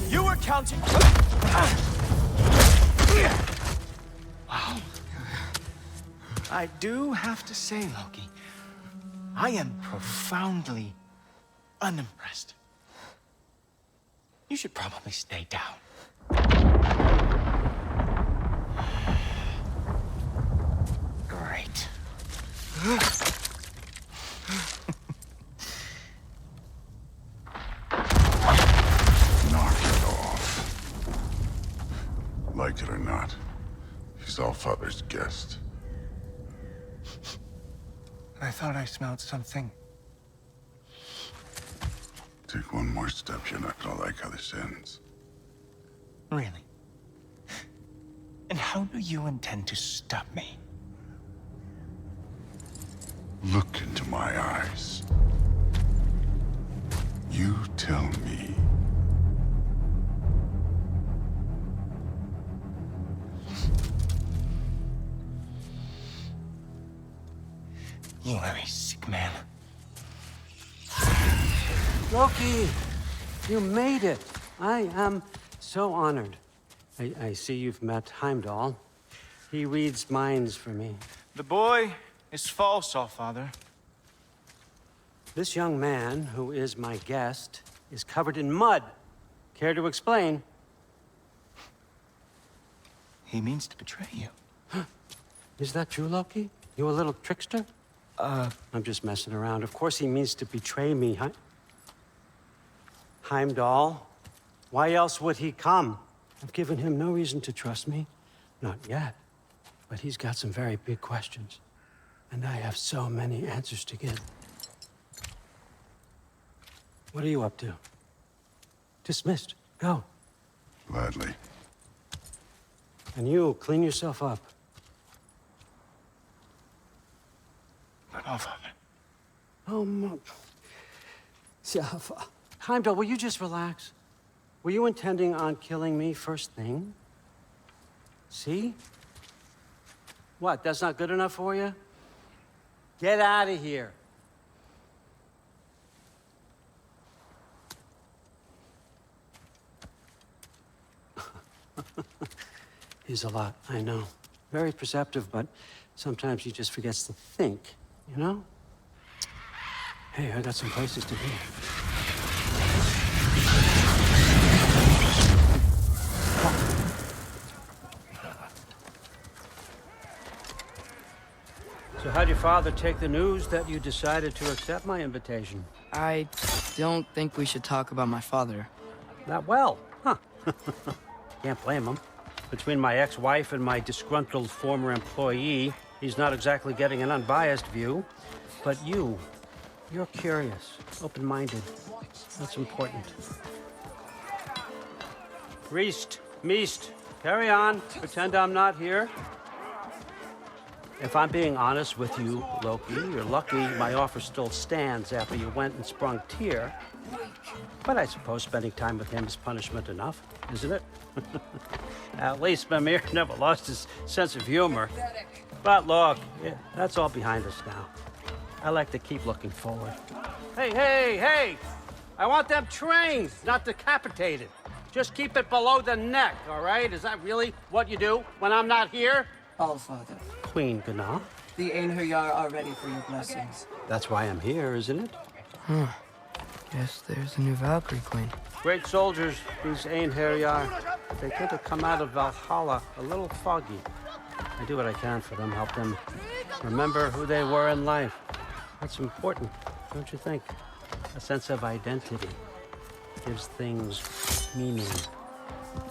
You were counting... Wow. I do have to say, Loki, I am profoundly unimpressed. You should probably stay down. Great. Knock it off. Like it or not, he's Allfather's guest. I thought I smelled something. Take one more step, you're not gonna like how this ends. Really? And how do you intend to stop me? Look into my eyes. You tell me. You are a sick man. Loki, you made it. I am so honored. I see you've met Heimdall. He reads minds for me. The boy is false, Allfather. This young man, who is my guest, is covered in mud. Care to explain? He means to betray you. Is that true, Loki? You a little trickster? I'm just messing around. Of course he means to betray me, huh? Heimdall? Why else would he come? I've given him no reason to trust me. Not yet. But he's got some very big questions. And I have so many answers to give. What are you up to? Dismissed. Go. Gladly. And you, clean yourself up. But Allfather. Oh, Heimdall, will you just relax? Were you intending on killing me first thing? See? What, that's not good enough for you? Get out of here. He's a lot, I know. Very perceptive, but sometimes he just forgets to think, you know? Hey, I got some places to be. So how'd your father take the news that you decided to accept my invitation? I don't think we should talk about my father. Not well, huh? Can't blame him. Between my ex-wife and my disgruntled former employee, he's not exactly getting an unbiased view. But you're curious, open-minded. That's important. Priest, Meest, carry on. Pretend I'm not here. If I'm being honest with you, Loki, you're lucky my offer still stands after you went and sprung Tyr. But I suppose spending time with him is punishment enough, isn't it? At least Mimir never lost his sense of humor. But look, yeah, that's all behind us now. I like to keep looking forward. Hey! I want them trained, not decapitated. Just keep it below the neck, all right? Is that really what you do when I'm not here? Allfather, Queen Gná. the Einherjar are ready for your blessings. That's why I'm here, isn't it? Guess there's a new Valkyrie Queen. Great soldiers, these Einherjar. They tend to come out of Valhalla a little foggy. I do what I can for them, help them remember who they were in life. That's important, don't you think? A sense of identity gives things meaning.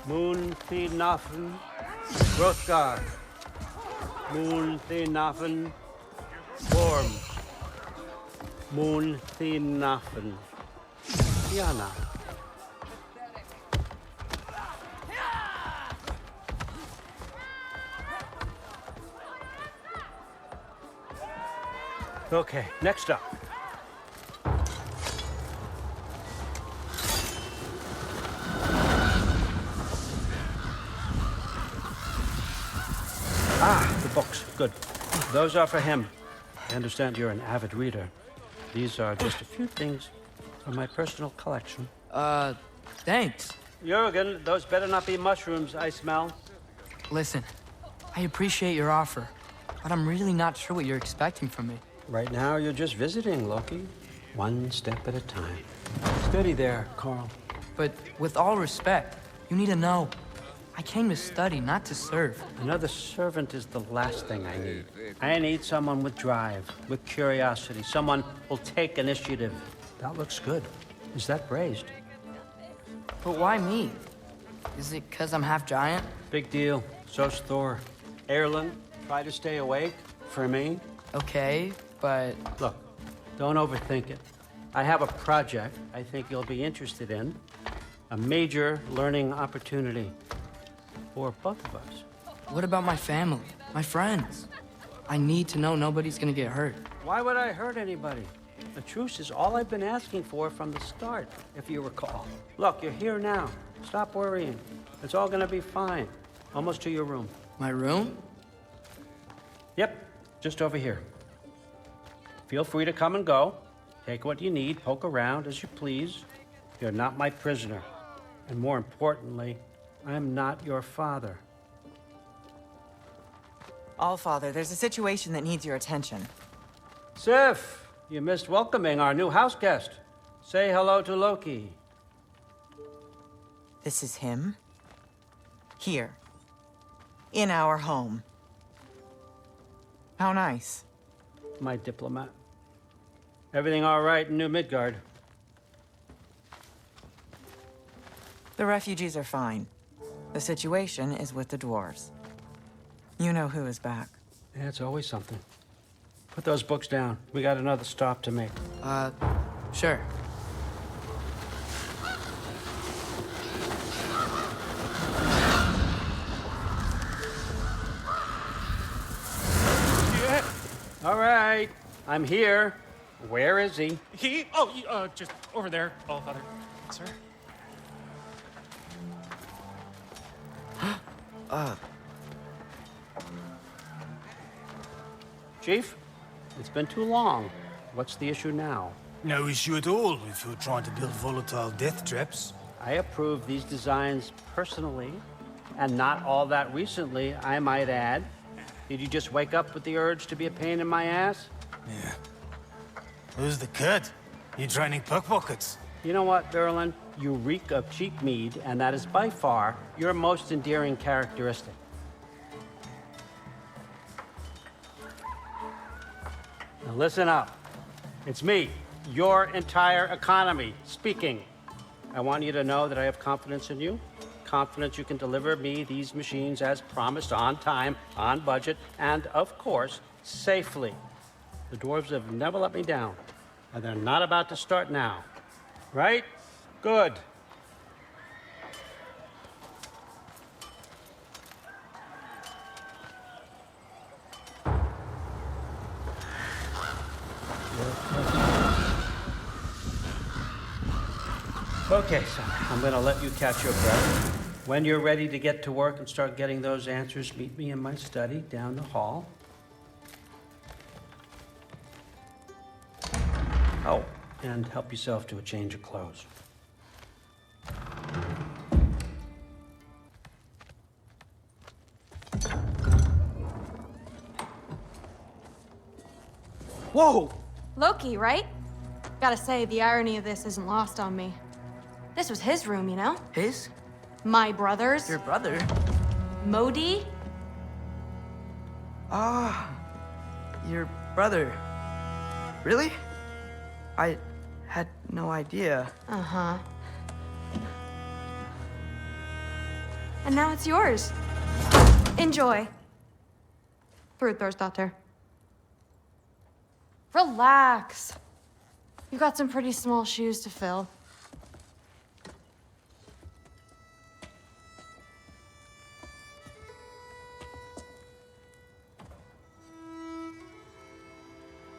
Moon Thinafen, Hrothgar. Moon Thinafen, Gorm. Moon Thinafen, Tiana. Okay, next up. The books. Good. Those are for him. I understand you're an avid reader. These are just a few things from my personal collection. Thanks. Jurgen, those better not be mushrooms I smell. Listen, I appreciate your offer, but I'm really not sure what you're expecting from me. Right now, you're just visiting, Loki. One step at a time. Steady there, Carl. But with all respect, you need to know, I came to study, not to serve. Another servant is the last thing I need. I need someone with drive, with curiosity, someone who'll take initiative. That looks good. Is that praised? But why me? Is it because I'm half giant? Big deal. So's Thor. Erlen, try to stay awake for me. Okay, but... Look, don't overthink it. I have a project I think you'll be interested in. A major learning opportunity for both of us. What about my family, my friends? I need to know nobody's gonna get hurt. Why would I hurt anybody? The truce is all I've been asking for from the start, if you recall. Look, you're here now. Stop worrying. It's all gonna be fine. Almost to your room. My room? Yep, just over here. Feel free to come and go. Take what you need, poke around as you please. You're not my prisoner. And more importantly, I'm not your father. Allfather, there's a situation that needs your attention. Sif, you missed welcoming our new house guest. Say hello to Loki. This is him? Here. In our home. How nice. My diplomat. Everything all right in New Midgard? The refugees are fine. The situation is with the dwarves. You know who is back. Yeah, it's always something. Put those books down. We got another stop to make. Sure. Yeah. All right, I'm here. Where is he? Just over there, Allfather. Sir? Chief, it's been too long. What's the issue now? No issue at all if you're trying to build volatile death traps. I approve these designs personally And not all that recently, I might add. Did you just wake up with the urge to be a pain in my ass? Yeah. Who's the kid? You training pickpockets? You know what, Durlin? You reek of cheap mead, and that is by far your most endearing characteristic. Now listen up. It's me, your entire economy, speaking. I want you to know that I have confidence in you. Confidence you can deliver me these machines as promised, on time, on budget, and of course, safely. The dwarves have never let me down, and they're not about to start now. Right? Good. Okay, so I'm gonna let you catch your breath. When you're ready to get to work and start getting those answers, meet me in my study down the hall. Oh, and help yourself to a change of clothes. Whoa! Loki, right? Gotta say, the irony of this isn't lost on me. This was his room, you know? His? My brother's. Your brother? Modi? Ah, your brother. Really? I had no idea. Uh-huh. And now it's yours. Enjoy. Fruthdóttir. Relax. You've got some pretty small shoes to fill.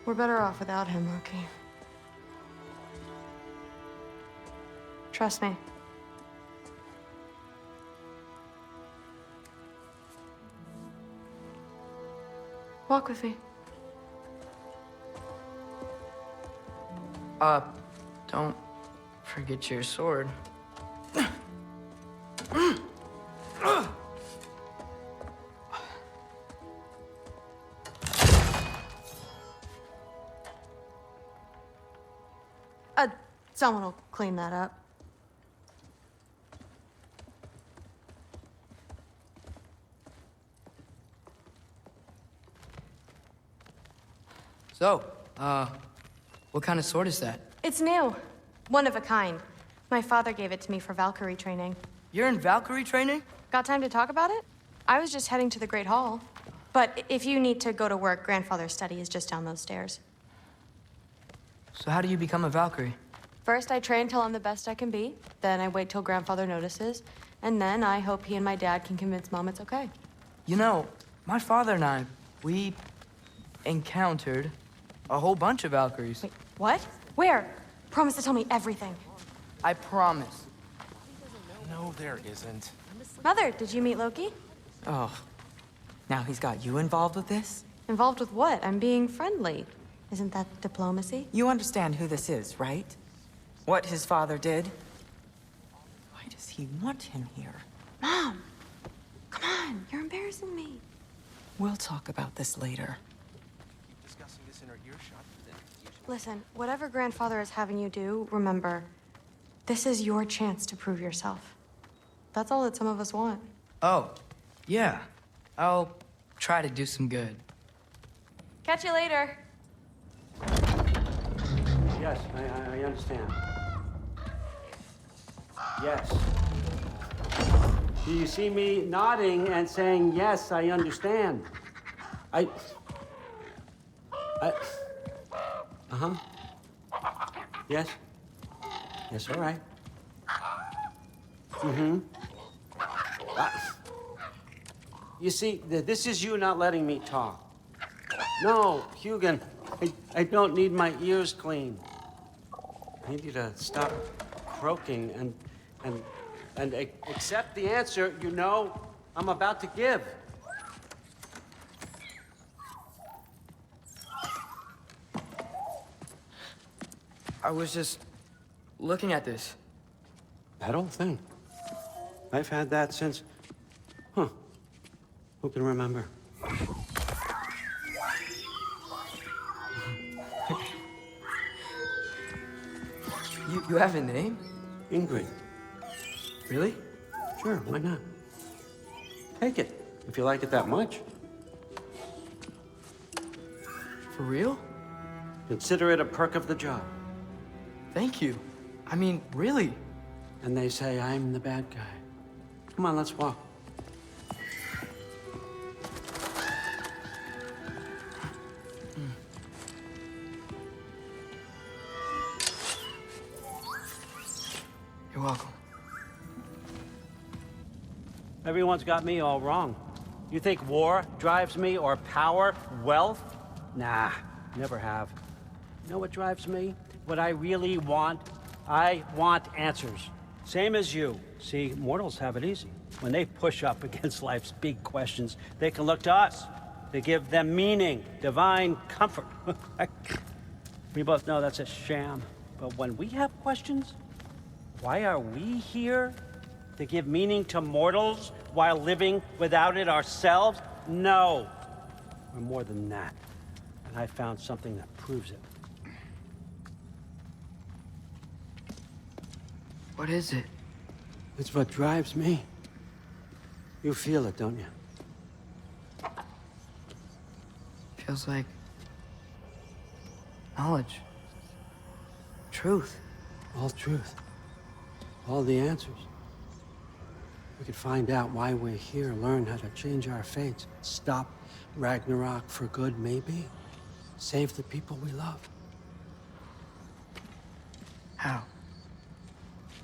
We're better off without him, Loki. Trust me. Walk with me. Don't forget your sword. Someone will clean that up. So, what kind of sword is that? It's new. One of a kind. My father gave it to me for Valkyrie training. You're in Valkyrie training? Got time to talk about it? I was just heading to the Great Hall. But if you need to go to work, Grandfather's study is just down those stairs. So how do you become a Valkyrie? First, I train till I'm the best I can be. Then I wait till Grandfather notices. And then I hope he and my dad can convince Mom it's okay. You know, my father and I, we encountered a whole bunch of Valkyries. Wait, what? Where? Promise to tell me everything. I promise. No, there isn't. Mother, did you meet Loki? Oh, now he's got you involved with this? Involved with what? I'm being friendly. Isn't that diplomacy? You understand who this is, right? What his father did? Why does he want him here? Mom! Come on, you're embarrassing me. We'll talk about this later. Discussing this in our earshot, then Listen, whatever Grandfather is having you do, remember, this is your chance to prove yourself. That's all that some of us want. Oh, yeah. I'll try to do some good. Catch you later. Yes, I understand. Yes. Do you see me nodding and saying, yes, I understand? Uh-huh. Yes? Yes, all right. Mm-hmm. You see, this is you not letting me talk. No, Hugin, I don't need my ears cleaned. I need you to stop croaking and accept the answer you know I'm about to give. I was just looking at this. That old thing. I've had that since Who can remember? You have a name? Ingrid. Really? Sure, why not? Take it, if you like it that much. For real? Consider it a perk of the job. Thank you. I mean, really. And they say I'm the bad guy. Come on, let's walk. You're welcome. Everyone's got me all wrong. You think war drives me, or power, wealth? Nah, never have. You know what drives me? What I really want? I want answers. Same as you. See, mortals have it easy. When they push up against life's big questions, they can look to us. They give them meaning, divine comfort. We both know that's a sham. But when we have questions, why are we here? To give meaning to mortals while living without it ourselves? No. We're more than that. And I found something that proves it. What is it? It's what drives me. You feel it, don't you? Feels like knowledge. Truth. All truth. All the answers. We could find out why we're here, learn how to change our fates, stop Ragnarok for good, maybe. Save the people we love. How?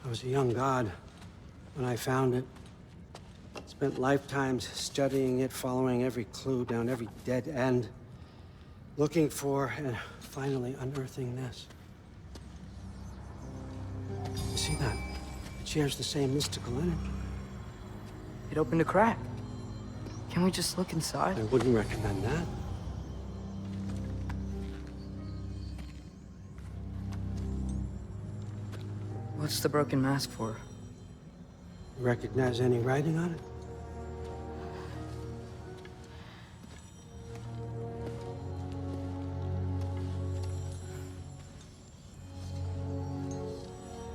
I was a young god when I found it. Spent lifetimes studying it, following every clue down every dead end, looking for and finally unearthing this. You see that? It shares the same mystical energy. It opened a crack. Can we just look inside? I wouldn't recommend that. What's the broken mask for? You recognize any writing on it?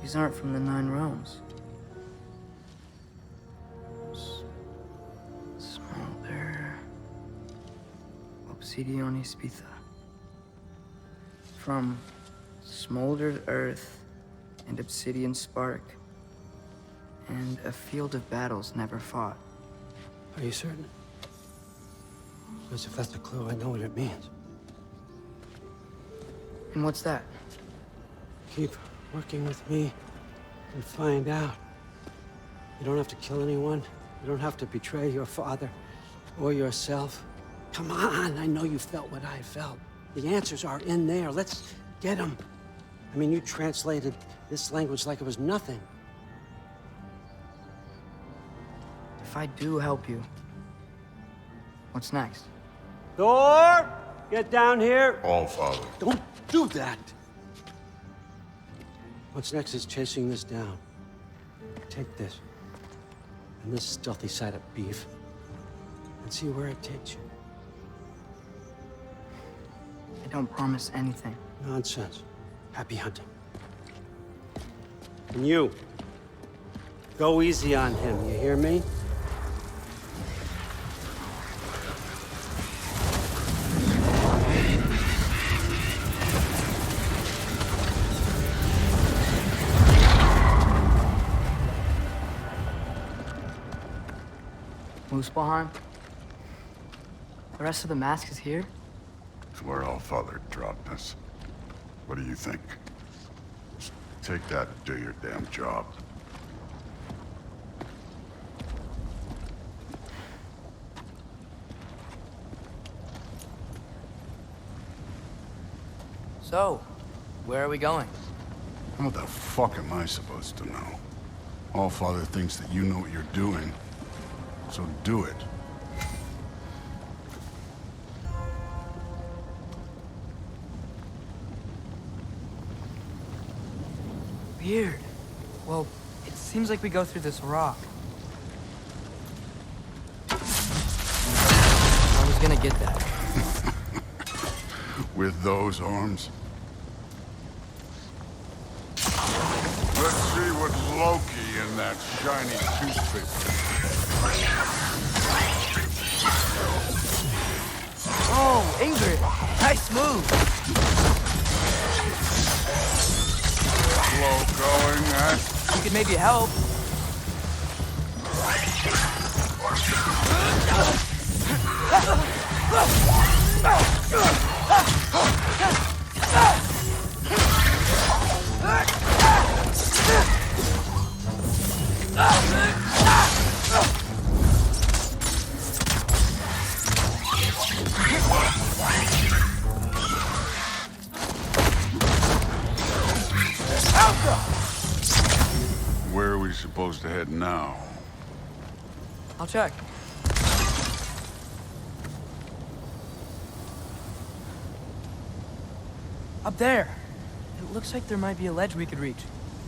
These aren't from the Nine Realms. Smolder. Obsidione Spitha. From smoldered earth and obsidian spark, and a field of battles never fought. Are you certain? Because if that's a clue, I know what it means. And what's that? Keep working with me and find out. You don't have to kill anyone. You don't have to betray your father or yourself. Come on, I know you felt what I felt. The answers are in there. Let's get them. I mean, you translated this language like it was nothing. If I do help you, what's next? Thor! Get down here! All Father. Don't do that! What's next is chasing this down. Take this, and this stealthy side of beef, and see where it takes you. I don't promise anything. Nonsense. Happy hunting. And you, go easy on him, you hear me? Muspelheim? The rest of the mask is here? It's where All Father dropped us. What do you think? Just take that and do your damn job. So, where are we going? What the fuck am I supposed to know? All Father thinks that you know what you're doing, so do it. Weird. Well, it seems like we go through this rock. was gonna get that. With those arms? Let's see what's Loki in that shiny toothpick. Oh, Ingrid! Nice move! Slow going, huh? You could maybe help. Where are we supposed to head now? I'll check. Up there. It looks like there might be a ledge we could reach.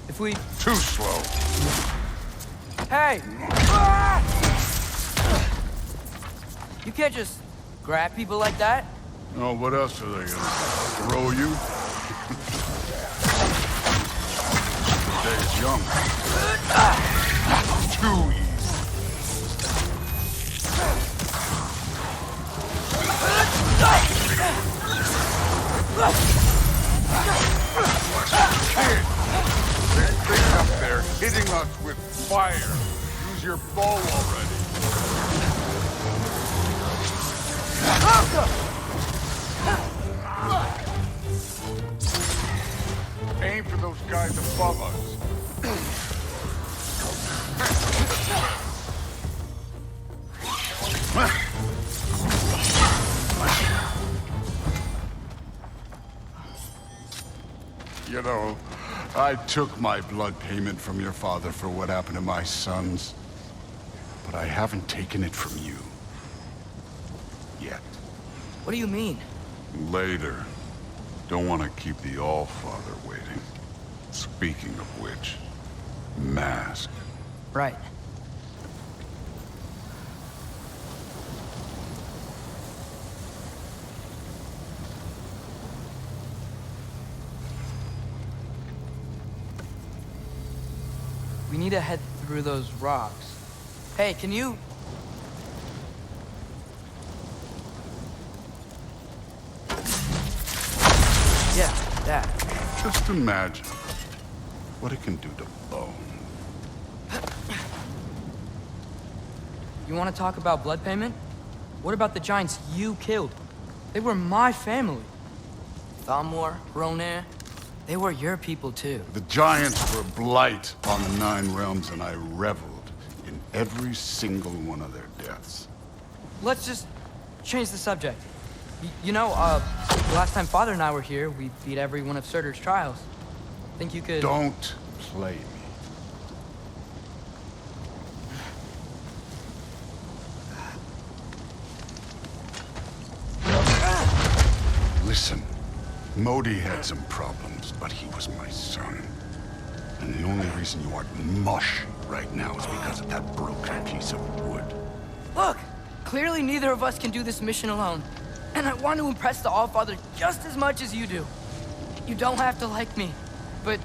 If we... Too slow. Hey! You can't just grab people like that. Oh, what else are they gonna throw you? Stay young. Too easy. Kid, there's things up there hitting us with fire. Use your bow already. Aim for those guys above us. You know, I took my blood payment from your father for what happened to my sons. But I haven't taken it from you. Yet. What do you mean? Later. Don't want to keep the All-Father waiting. Speaking of which, mask. Right. We need to head through those rocks. Hey, can you... Yeah, that. Just imagine what it can do to bone. You want to talk about blood payment? What about the giants you killed? They were my family. Thamor, Ronair, they were your people too. The giants were blight on the Nine Realms, and I reveled in every single one of their deaths. Let's just change the subject. You know, last time Father and I were here, we beat every one of Surtur's trials. Think you could... Don't play me. Listen, Modi had some problems, but he was my son. And the only reason you aren't mush right now is because of that broken piece of wood. Look! Clearly neither of us can do this mission alone. And I want to impress the All-Father just as much as you do. You don't have to like me, but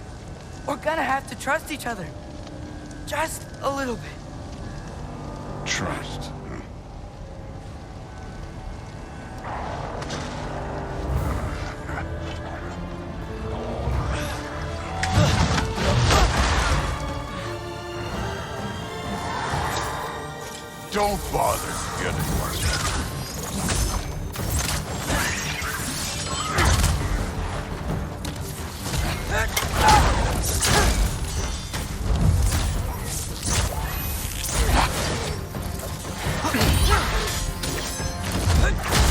we're gonna have to trust each other. Just a little bit. Trust, huh? Don't bother getting worse.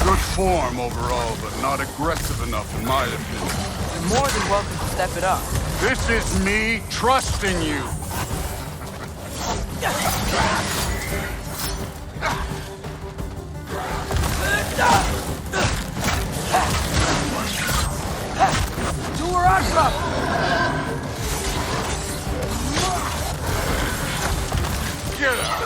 Good form overall, but not aggressive enough in my opinion. You're more than welcome to step it up. This is me trusting you. Get out!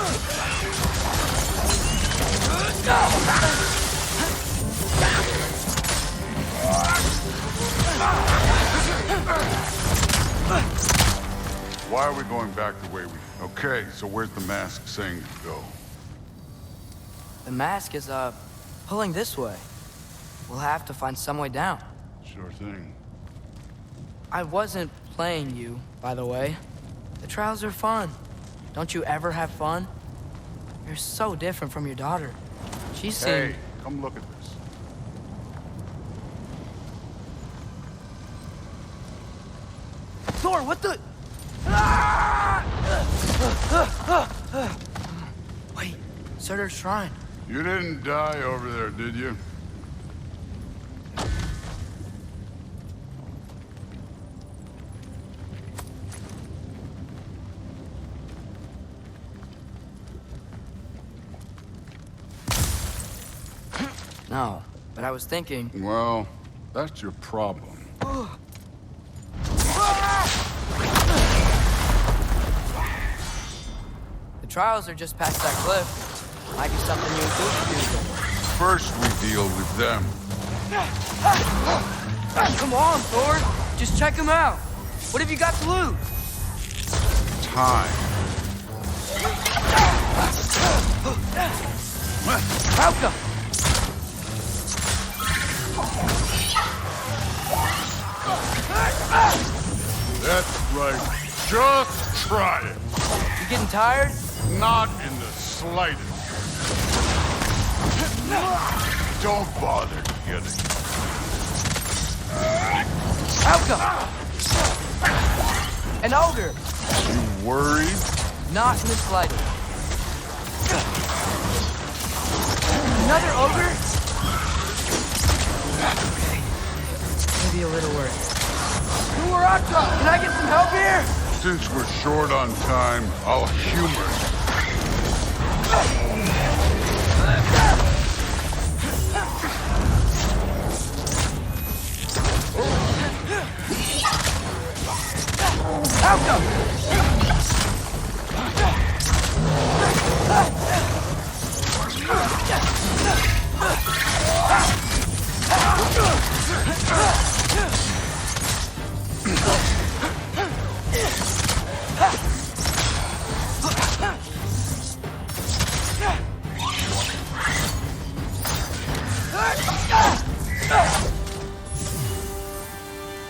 Why are we going back the way we... Okay, so where's the mask saying to go? The mask is, pulling this way. We'll have to find some way down. Sure thing. I wasn't playing you, by the way. The trials are fun. Don't you ever have fun? You're so different from your daughter. She seemed... Hey, come look at this. Thor, what the... Wait, Surtur's shrine. You didn't die over there, did you? No, but I was thinking... Well, that's your problem. The trials are just past that cliff. Might be something you and Goofy do. First, we deal with them. Come on, Thor. Just check them out. What have you got to lose? Time. Malcolm! That's right. Just try it. You getting tired? Not in the slightest. Don't bother getting. Malcolm! An ogre! You worried? Not in the slightest. Another ogre? Okay. Maybe a little worried. Nuarata! Can I get some help here? Since we're short on time, I'll humor you.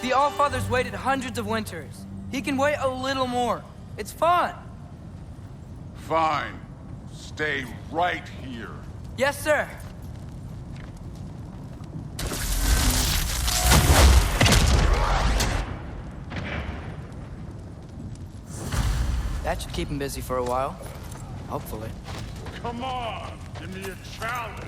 The Allfather's waited hundreds of winters. He can wait a little more. It's fun. Fine. Stay right here. Yes, sir. That should keep him busy for a while. Hopefully. Come on, give me a challenge.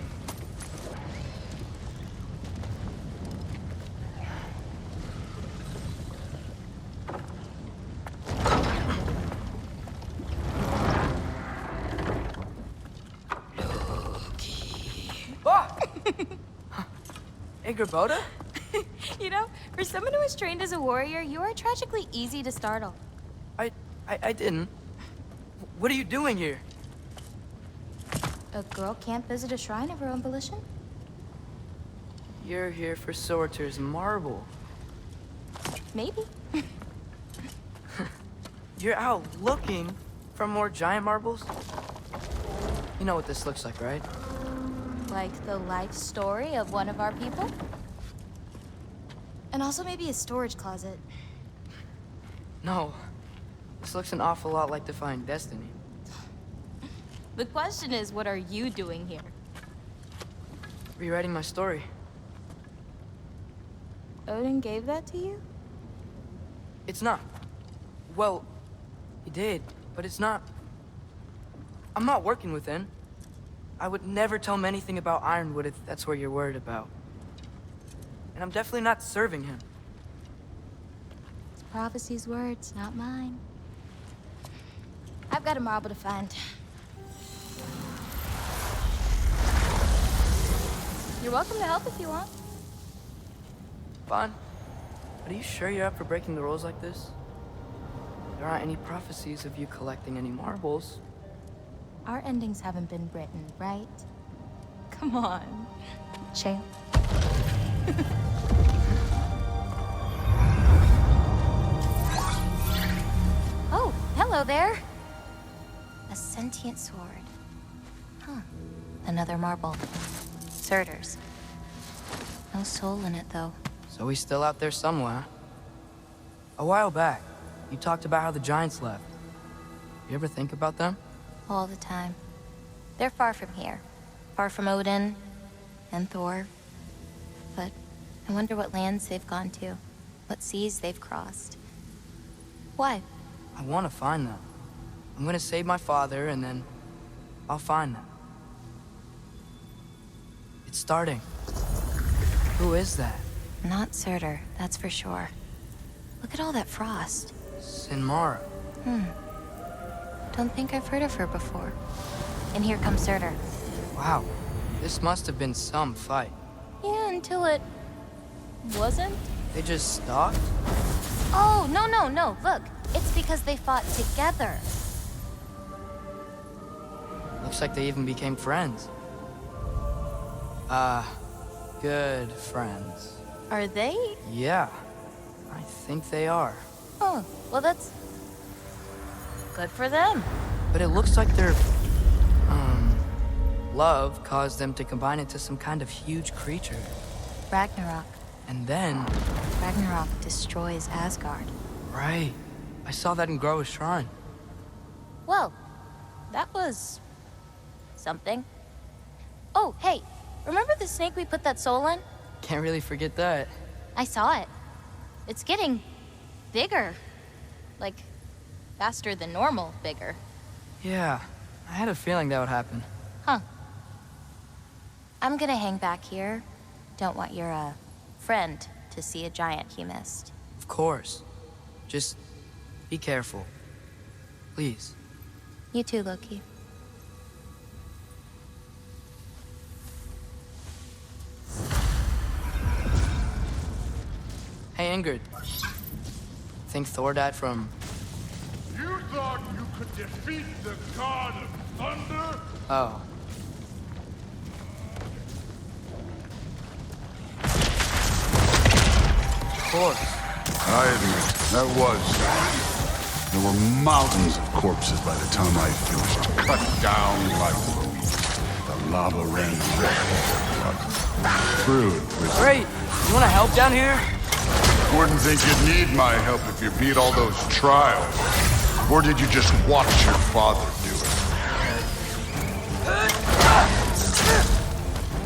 Hey, Gerboda? You know, for someone who is trained as a warrior, you are tragically easy to startle. I didn't. What are you doing here? A girl can't visit a shrine of her own volition? You're here for Surtur's marble. Maybe. You're out looking for more giant marbles? You know what this looks like, right? Like the life story of one of our people? And also maybe a storage closet. No. This looks an awful lot like Defying Destiny. The question is, what are you doing here? Rewriting my story. Odin gave that to you? It's not. Well, he did, but it's not. I'm not working with him. I would never tell him anything about Ironwood if that's what you're worried about. And I'm definitely not serving him. It's prophecy's words, not mine. I've got a marble to find. You're welcome to help if you want. Fine. But are you sure you're up for breaking the rules like this? There aren't any prophecies of you collecting any marbles. Our endings haven't been written, right? Come on, champ. Oh, there? A sentient sword. Huh. Another marble. Surtur's. No soul in it, though. So he's still out there somewhere. A while back, you talked about how the giants left. You ever think about them? All the time. They're far from here. Far from Odin and Thor. But I wonder what lands they've gone to. What seas they've crossed. Why? I want to find them. I'm gonna save my father, and then I'll find them. It's starting. Who is that? Not Surtur, that's for sure. Look at all that frost. Sinmara. Don't think I've heard of her before. And here comes Surtur. Wow. This must have been some fight. Yeah, until it... wasn't? They just stopped? Oh, no. Look, it's because they fought together. Looks like they even became friends. Good friends. Are they? Yeah, I think they are. Oh, well that's... good for them. But it looks like their... love caused them to combine into some kind of huge creature. Ragnarok. And then... Ragnarok destroys Asgard. Right. I saw that in Groa's shrine. Well, that was... something. Oh, hey, remember the snake we put that soul in? Can't really forget that. I saw it. It's getting... bigger. Like, faster than normal bigger. Yeah, I had a feeling that would happen. Huh. I'm gonna hang back here. Don't want your, friend to see a giant he missed. Of course. Just be careful. Please. You too, Loki. Hey, Ingrid. Think Thor died from... You thought you could defeat the god of thunder? Oh. Of course. I admit, that was sad. There were mountains of corpses by the time I finished, cut down like weeds. The lava ran red with their blood. Brewed with... Great! You wanna help down here? Wouldn't think you'd need my help if you beat all those trials. Or did you just watch your father do it?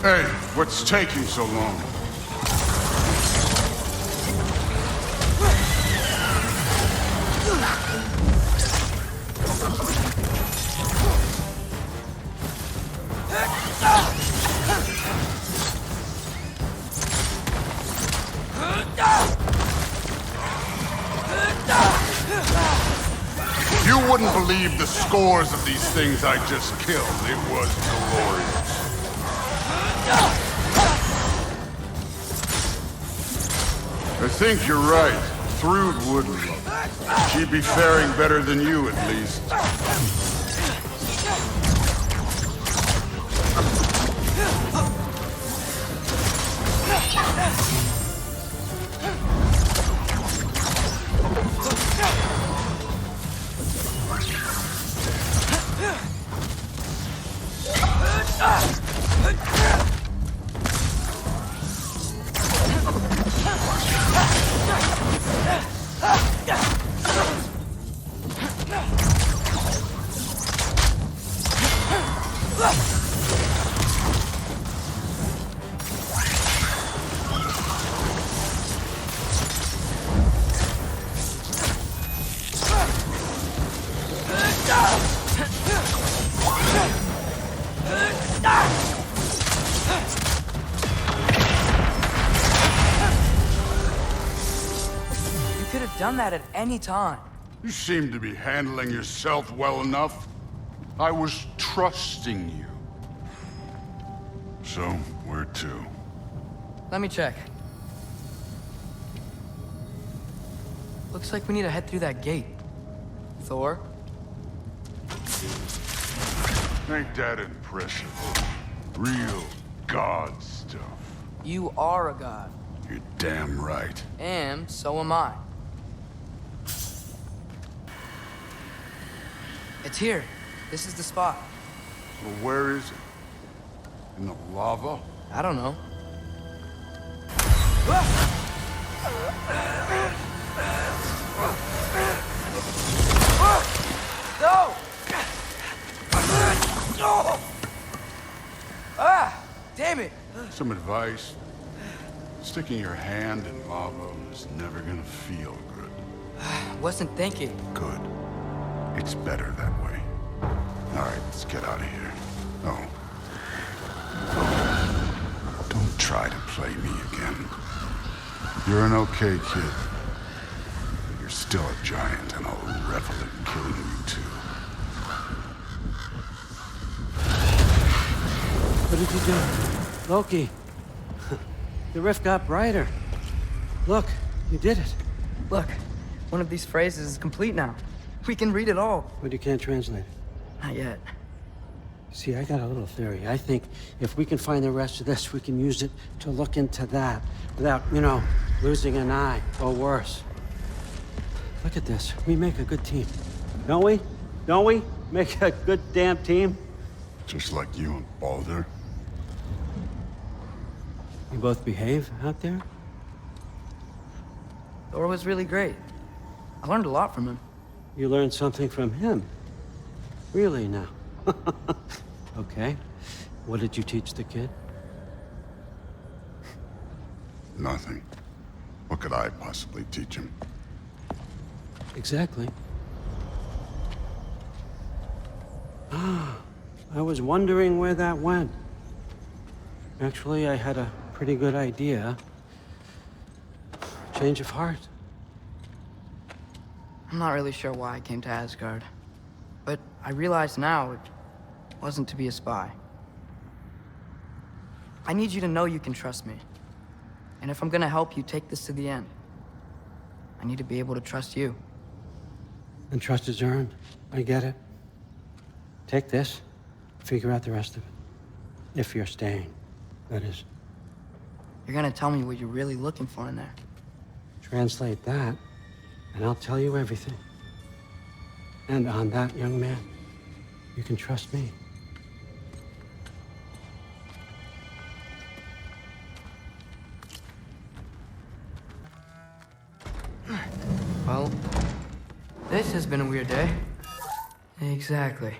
Hey, what's taking so long? You wouldn't believe the scores of these things I just killed. It was glorious. I think you're right. Thrud wouldn't. She'd be faring better than you, at least. Done that at any time. You seem to be handling yourself well enough. I was trusting you. So, where to? Let me check. Looks like we need to head through that gate. Thor? Ain't that impressive? Real god stuff. You are a god. You're damn right. And so am I. It's here. This is the spot. So where is it? In the lava? I don't know. No! Ah! Damn it! Some advice. Sticking your hand in lava is never gonna feel good. Wasn't thinking. Good. It's better that way. All right, let's get out of here. Oh. Don't try to play me again. You're an okay kid. But you're still a giant, and I'll revel in killing you too. What did you do? Loki. The rift got brighter. Look, you did it. Look, one of these phrases is complete now. We can read it all. But you can't translate it. Not yet. See, I got a little theory. I think if we can find the rest of this, we can use it to look into that without, losing an eye or worse. Look at this. We make a good team. Don't we? Don't we? Make a good damn team? Just like you and Baldur. You both behave out there? Thor was really great. I learned a lot from him. You learned something from him? Really now? Okay. What did you teach the kid? Nothing. What could I possibly teach him? Exactly. I was wondering where that went. Actually, I had a pretty good idea. Change of heart. I'm not really sure why I came to Asgard. But I realize now it wasn't to be a spy. I need you to know you can trust me. And if I'm gonna help you take this to the end, I need to be able to trust you. And trust is earned. I get it. Take this. Figure out the rest of it. If you're staying, that is. You're gonna tell me what you're really looking for in there. Translate that, and I'll tell you everything. And on that, young man, you can trust me. Well, this has been a weird day. Exactly.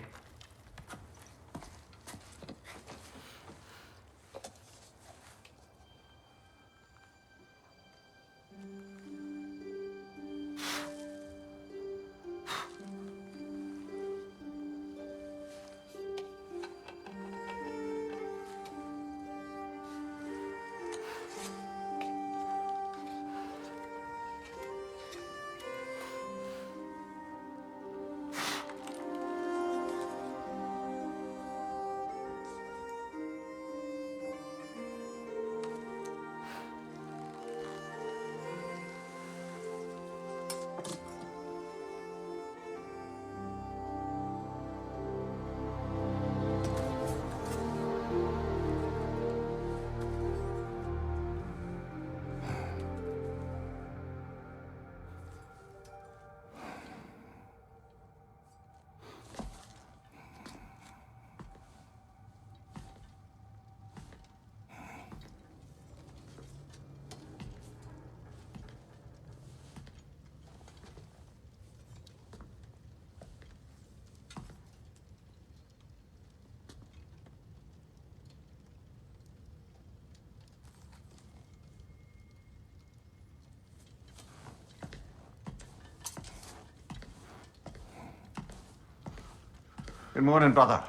Good morning, brother.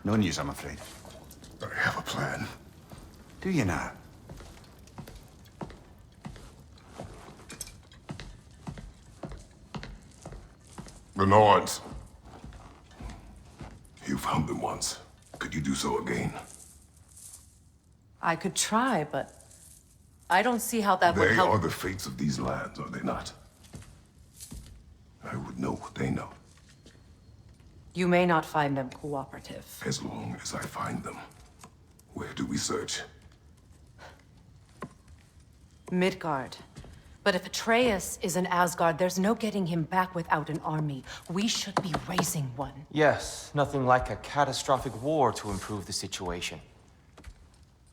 No news, I'm afraid. I have a plan. Do you now? The Nords. You found them once. Could you do so again? I could try, but I don't see how that would help. They are the fates of these lands, are they not? I would know what they know. You may not find them cooperative. As long as I find them. Where do we search? Midgard. But if Atreus is in Asgard, there's no getting him back without an army. We should be raising one. Yes, nothing like a catastrophic war to improve the situation.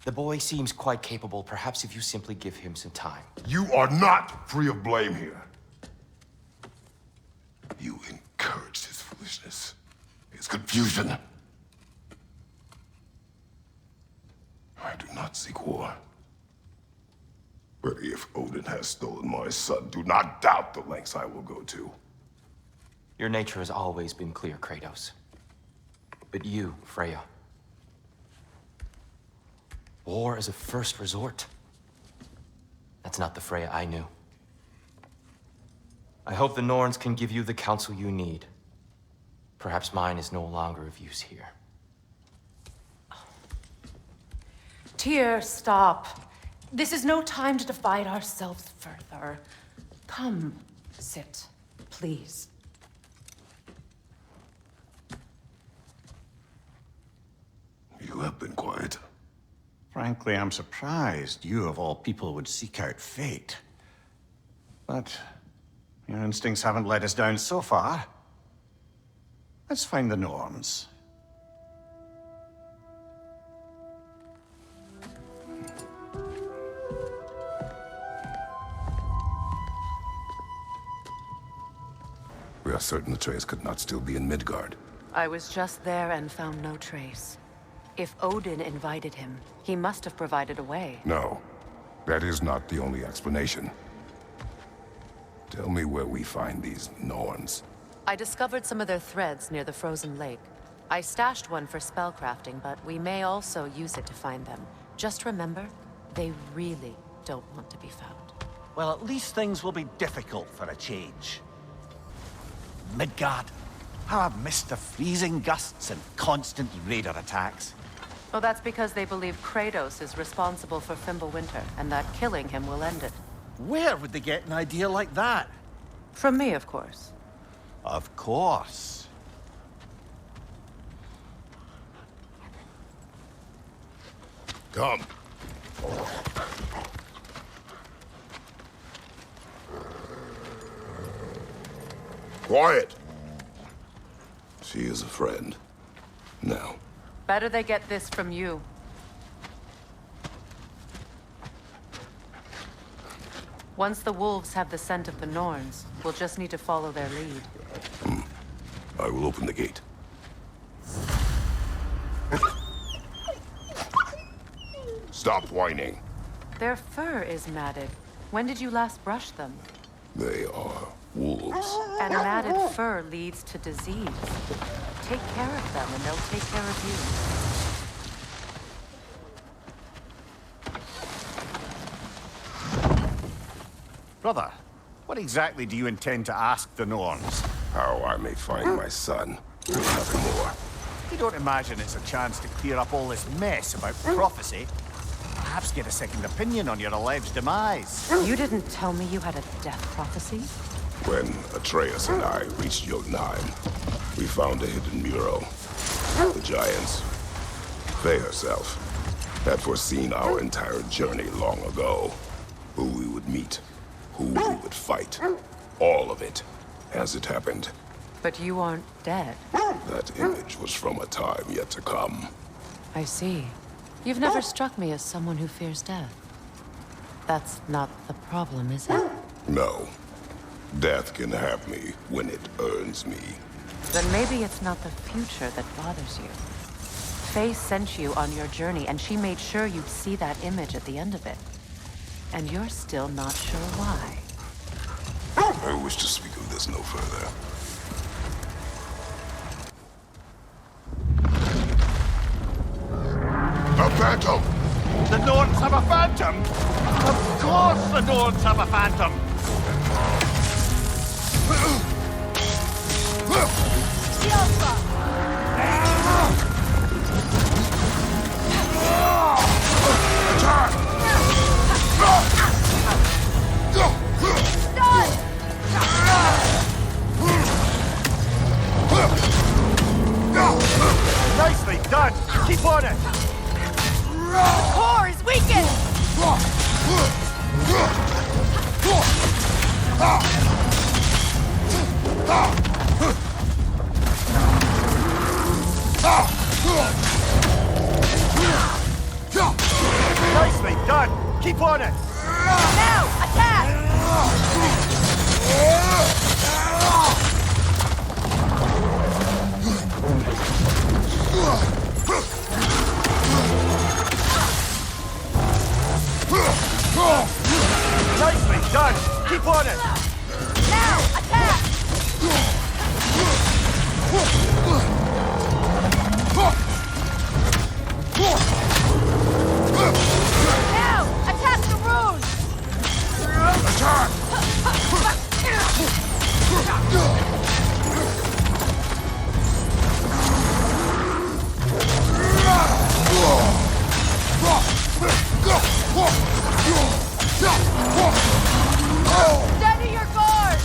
The boy seems quite capable. Perhaps if you simply give him some time. You are not free of blame here. You encouraged his foolishness, his confusion. I do not seek war. But if Odin has stolen my son, do not doubt the lengths I will go to. Your nature has always been clear, Kratos. But you, Freya. War is a first resort. That's not the Freya I knew. I hope the Norns can give you the counsel you need. Perhaps mine is no longer of use here. Tyr, stop. This is no time to divide ourselves further. Come, sit, please. You have been quiet. Frankly, I'm surprised you, of all people, would seek out fate. But your instincts haven't let us down so far. Let's find the Norns. We are certain Atreus could not still be in Midgard. I was just there and found no trace. If Odin invited him, he must have provided a way. No, that is not the only explanation. Tell me where we find these Norns. I discovered some of their threads near the frozen lake. I stashed one for spellcrafting, but we may also use it to find them. Just remember, they really don't want to be found. Well, at least things will be difficult for a change. Midgard. How I've missed the freezing gusts and constant raider attacks. Well, that's because they believe Kratos is responsible for Fimbulwinter, and that killing him will end it. Where would they get an idea like that? From me, of course. Of course. Come. Quiet. She is a friend. Now. Better they get this from you. Once the wolves have the scent of the Norns, we'll just need to follow their lead. I will open the gate. Stop whining. Their fur is matted. When did you last brush them? They are wolves. And matted fur leads to disease. Take care of them and they'll take care of you. Brother, what exactly do you intend to ask the Norns? How I may find my son. Nothing more. You don't imagine it's a chance to clear up all this mess about prophecy? Perhaps get a second opinion on your alleged demise. You didn't tell me you had a death prophecy? When Atreus and I reached Jotunheim, we found a hidden mural. The giants, Faye herself, had foreseen our entire journey long ago. Who we would meet, who we would fight. All of it, as it happened. But you aren't dead. That image was from a time yet to come. I see. You've never struck me as someone who fears death. That's not the problem, is it? No. Death can have me when it earns me. Then maybe it's not the future that bothers you. Faye sent you on your journey, and she made sure you'd see that image at the end of it. And you're still not sure why. I wish to speak of this no further. A phantom! The Norns have a phantom? Of course the Norns have a phantom! Nicely done! Keep on it! The core is weakened! on it! Now, attack! Nicely done! Keep on it! Now, attack! Now, attack the rune! Attack! Steady your guard!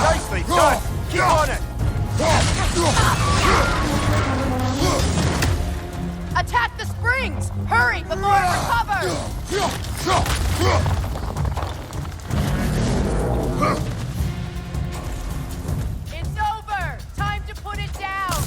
Nicely done! Keep on it! Attack the springs! Hurry before it recovers! It's over! Time to put it down!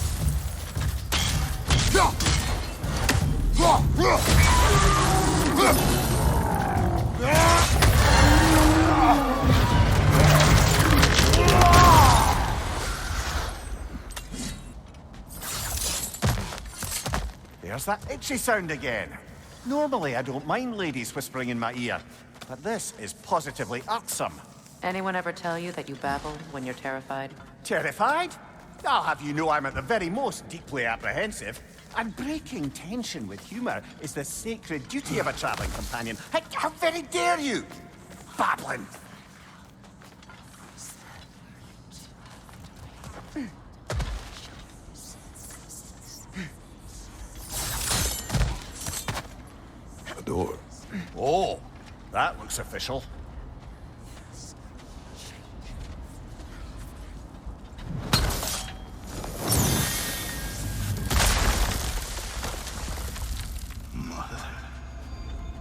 There's that itchy sound again. Normally, I don't mind ladies whispering in my ear, but this is positively irksome. Anyone ever tell you that you babble when you're terrified? Terrified? I'll have you know I'm at the very most deeply apprehensive. And breaking tension with humor is the sacred duty of a traveling companion. How very dare you! Babbling! A door. Oh, that looks official.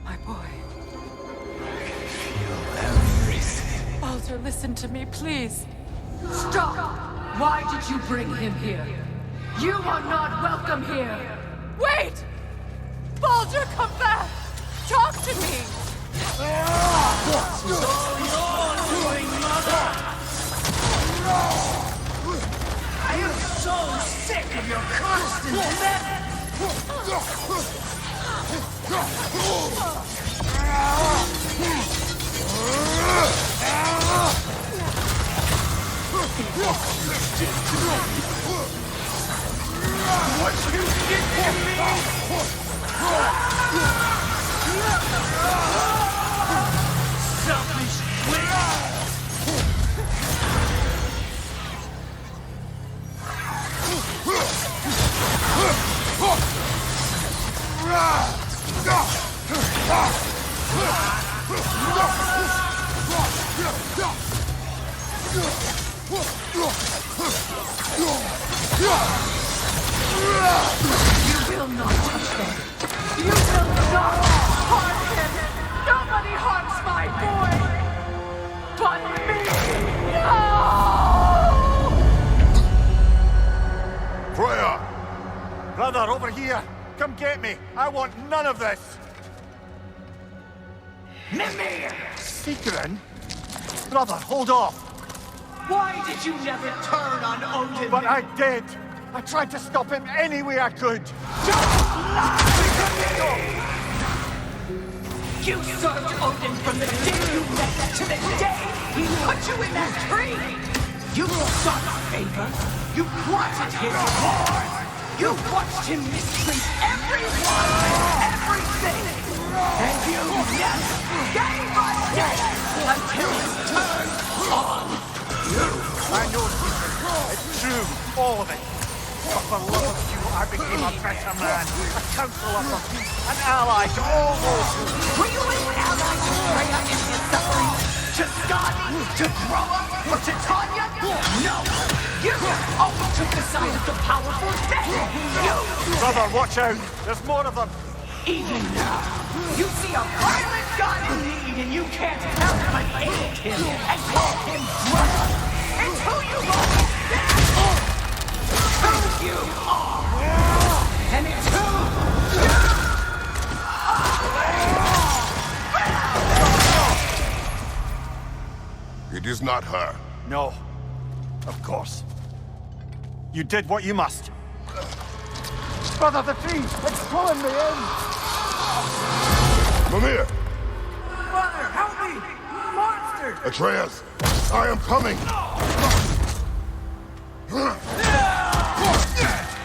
My boy. Baldur, listen to me, please. Stop! Why did you bring him here? You are not welcome here! Wait! Baldur, come back! Talk to me! I am so sick of your constant What you did to me! selfish You will not touch them. You will not harm him. Nobody harms my boy. But me. No! Freya! Brother, over here! Come get me! I want none of this! Mimir! Sigrun? Brother, hold off! Why did you never turn on Odin? But I did! I tried to stop him any way I could! You served Odin from the day you met to the day he put you in that tree! You sought favor, you wanted his reward, you watched him mistreat everyone, everything, and you never gave a damn until his turn on you! I know it's true, all of it. But for love of you, I became a better man, a counselor for peace, an ally to all those who... Were you an ally to Freya in his suffering? To Skadi? To Groa? Or to Tanya? No! You always took the side of the powerful then! You... Brother, watch out! There's more of them! Even now, you see a violent god in need and you can't help but hate him and call him brother. It's who you've always been. Who you are. And it's who you are. It is not her. No. Of course. You did what you must. Brother, the tree! It's pulling me in! Mimir! Brother, help me! Monster! Atreus! I am coming!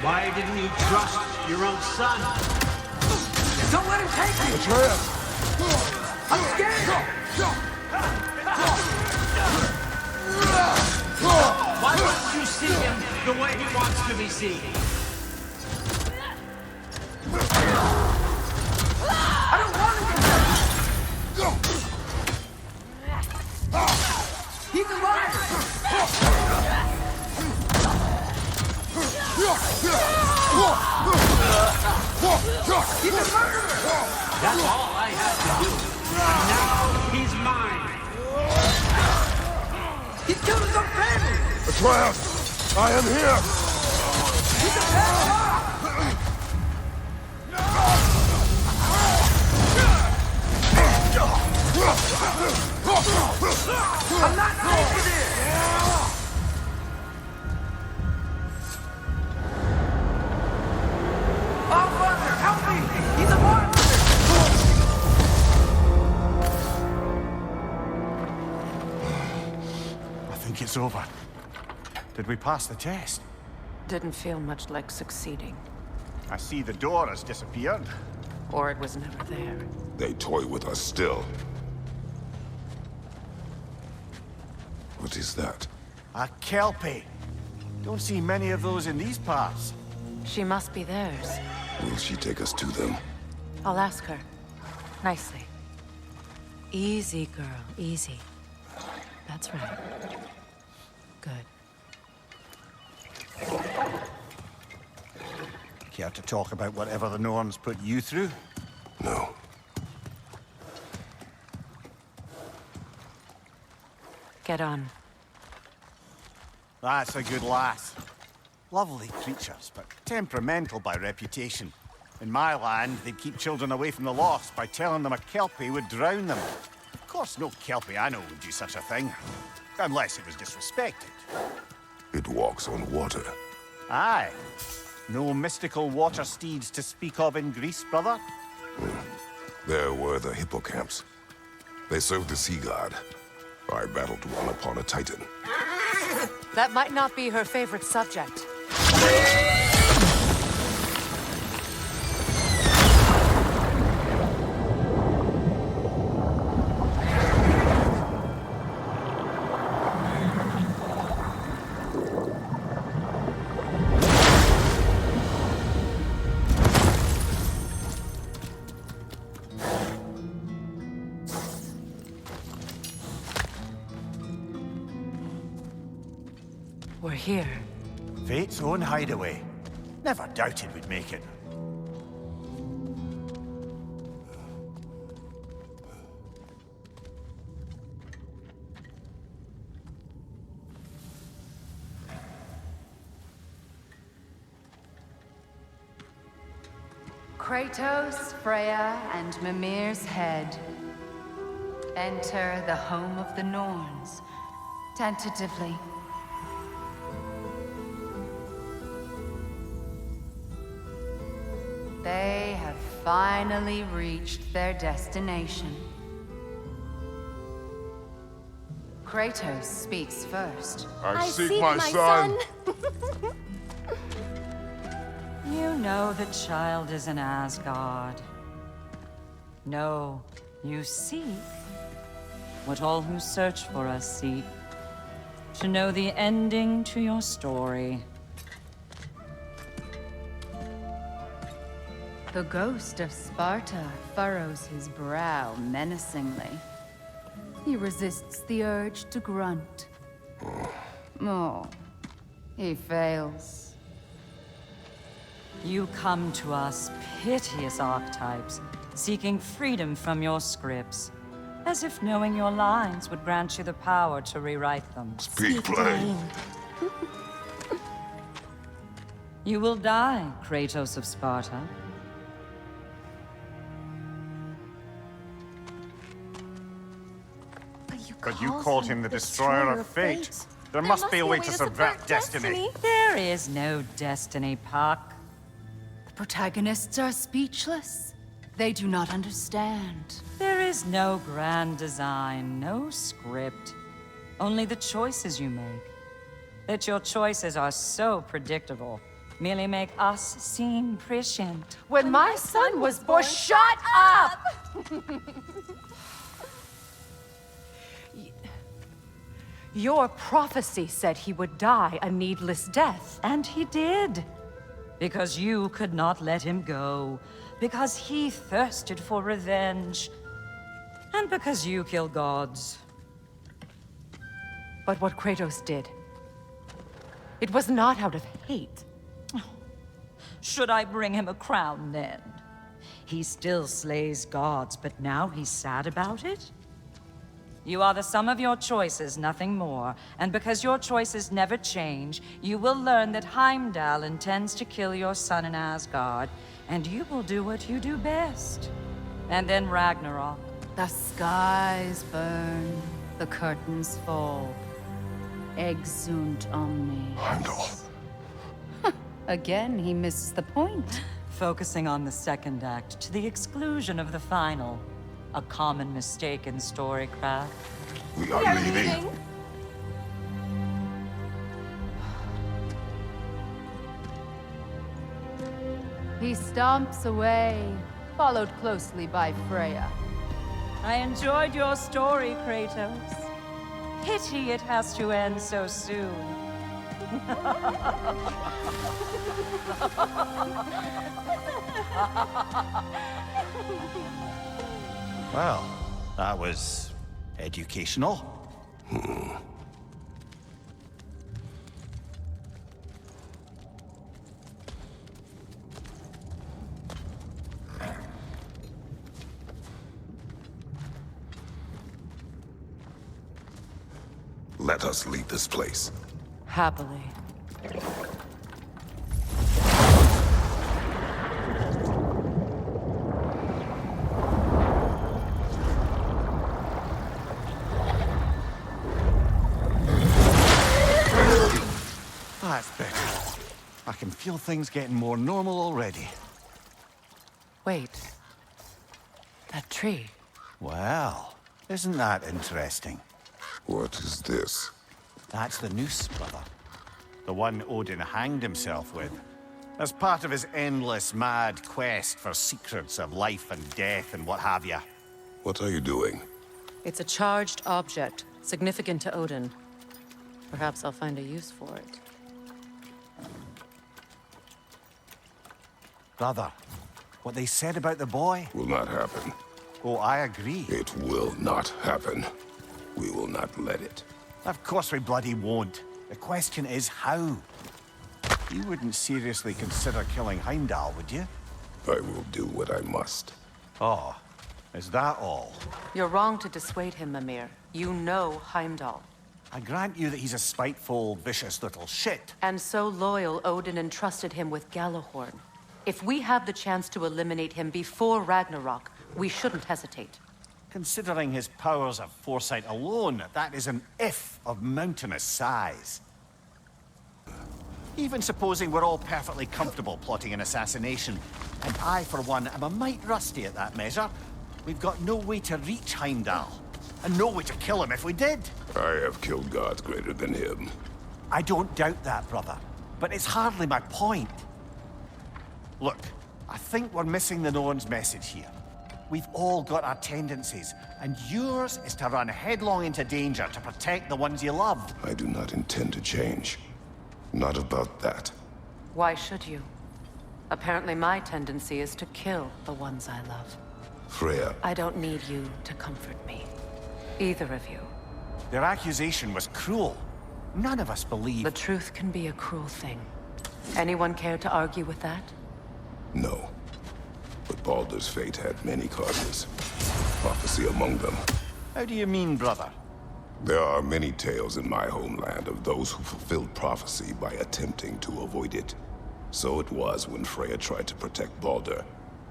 Why didn't you trust your own son? Don't let him take me! Atreus! I'm scared! Why wouldn't you see him the way he wants to be seen? I don't want to get He's alive! He's a murderer! That's all I had to do. And now he's mine. He killed his own family! Atreus! I am here! He's a bad I'm not ready for this! Oh, brother, help me! He's a monster! I think it's over. Did we pass the test? Didn't feel much like succeeding. I see the door has disappeared. Or it was never there. They toy with us still. What is that? A kelpie. Don't see many of those in these parts. She must be theirs. Will she take us to them? I'll ask her. Nicely. Easy, girl. Easy. That's right. Good. Care to talk about whatever the Norns put you through? No. Get on. That's a good lass. Lovely creatures, but temperamental by reputation. In my land, they'd keep children away from the lost by telling them a kelpie would drown them. Of course, no kelpie I know would do such a thing. Unless it was disrespected. It walks on water. Aye. No mystical water steeds to speak of in Greece, brother? There were the hippocamps. They served the sea god. I battled one upon a titan. That might not be her favorite subject. We're here. Fate's own hideaway. Never doubted we'd make it. Kratos, Freya, and Mimir's head. Enter the home of the Norns, tentatively. They have finally reached their destination. Kratos speaks first. I seek my son. You know the child is in Asgard. No, you seek what all who search for us seek. To know the ending to your story. The ghost of Sparta furrows his brow menacingly. He resists the urge to grunt. Oh, he fails. You come to us, piteous archetypes, seeking freedom from your scripts, as if knowing your lines would grant you the power to rewrite them. Speak plain. You will die, Kratos of Sparta. But you called him the Destroyer of Fate. There must be a way to subvert destiny. There is no destiny, Puck. The protagonists are speechless. They do not understand. There is no grand design, no script. Only the choices you make. That your choices are so predictable merely make us seem prescient. When my son was born, shut up! Your prophecy said he would die a needless death. And he did. Because you could not let him go. Because he thirsted for revenge. And because you kill gods. But what Kratos did, it was not out of hate. Should I bring him a crown then? He still slays gods, but now he's sad about it? You are the sum of your choices, nothing more. And because your choices never change, you will learn that Heimdall intends to kill your son in Asgard, and you will do what you do best. And then Ragnarok. The skies burn, the curtains fall. Exunt omnes. Heimdall. Again, he misses the point. Focusing on the second act to the exclusion of the final. A common mistake in storycraft. We are leaving. He stomps away, followed closely by Freya. I enjoyed your story, Kratos. Pity it has to end so soon. Well, that was educational. Let us leave this place. Happily. That's better. I can feel things getting more normal already. Wait. That tree. Well, isn't that interesting? What is this? That's the noose, brother. The one Odin hanged himself with. As part of his endless, mad quest for secrets of life and death and what have you. What are you doing? It's a charged object, significant to Odin. Perhaps I'll find a use for it. Brother, what they said about the boy? Will not happen. Oh, I agree. It will not happen. We will not let it. Of course we bloody won't. The question is how? You wouldn't seriously consider killing Heimdall, would you? I will do what I must. Oh, is that all? You're wrong to dissuade him, Mimir. You know Heimdall. I grant you that he's a spiteful, vicious little shit. And so loyal, Odin entrusted him with Gjallarhorn. If we have the chance to eliminate him before Ragnarok, we shouldn't hesitate. Considering his powers of foresight alone, that is an if of mountainous size. Even supposing we're all perfectly comfortable plotting an assassination, and I, for one, am a mite rusty at that measure, we've got no way to reach Heimdall, and no way to kill him if we did. I have killed gods greater than him. I don't doubt that, brother, but it's hardly my point. Look, I think we're missing the Norn's message here. We've all got our tendencies, and yours is to run headlong into danger to protect the ones you love. I do not intend to change. Not about that. Why should you? Apparently my tendency is to kill the ones I love. Freya. I don't need you to comfort me. Either of you. Their accusation was cruel. None of us believe... The truth can be a cruel thing. Anyone care to argue with that? No. But Baldur's fate had many causes. Prophecy among them. How do you mean, brother? There are many tales in my homeland of those who fulfilled prophecy by attempting to avoid it. So it was when Freya tried to protect Baldur.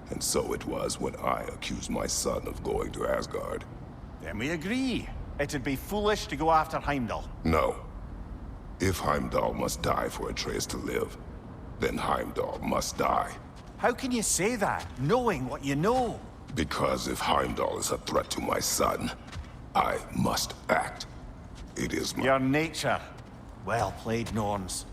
And so it was when I accused my son of going to Asgard. Then we agree. It'd be foolish to go after Heimdall. No. If Heimdall must die for Atreus to live, then Heimdall must die. How can you say that, knowing what you know? Because if Heimdall is a threat to my son, I must act. It is my... Your nature. Well played, Norns.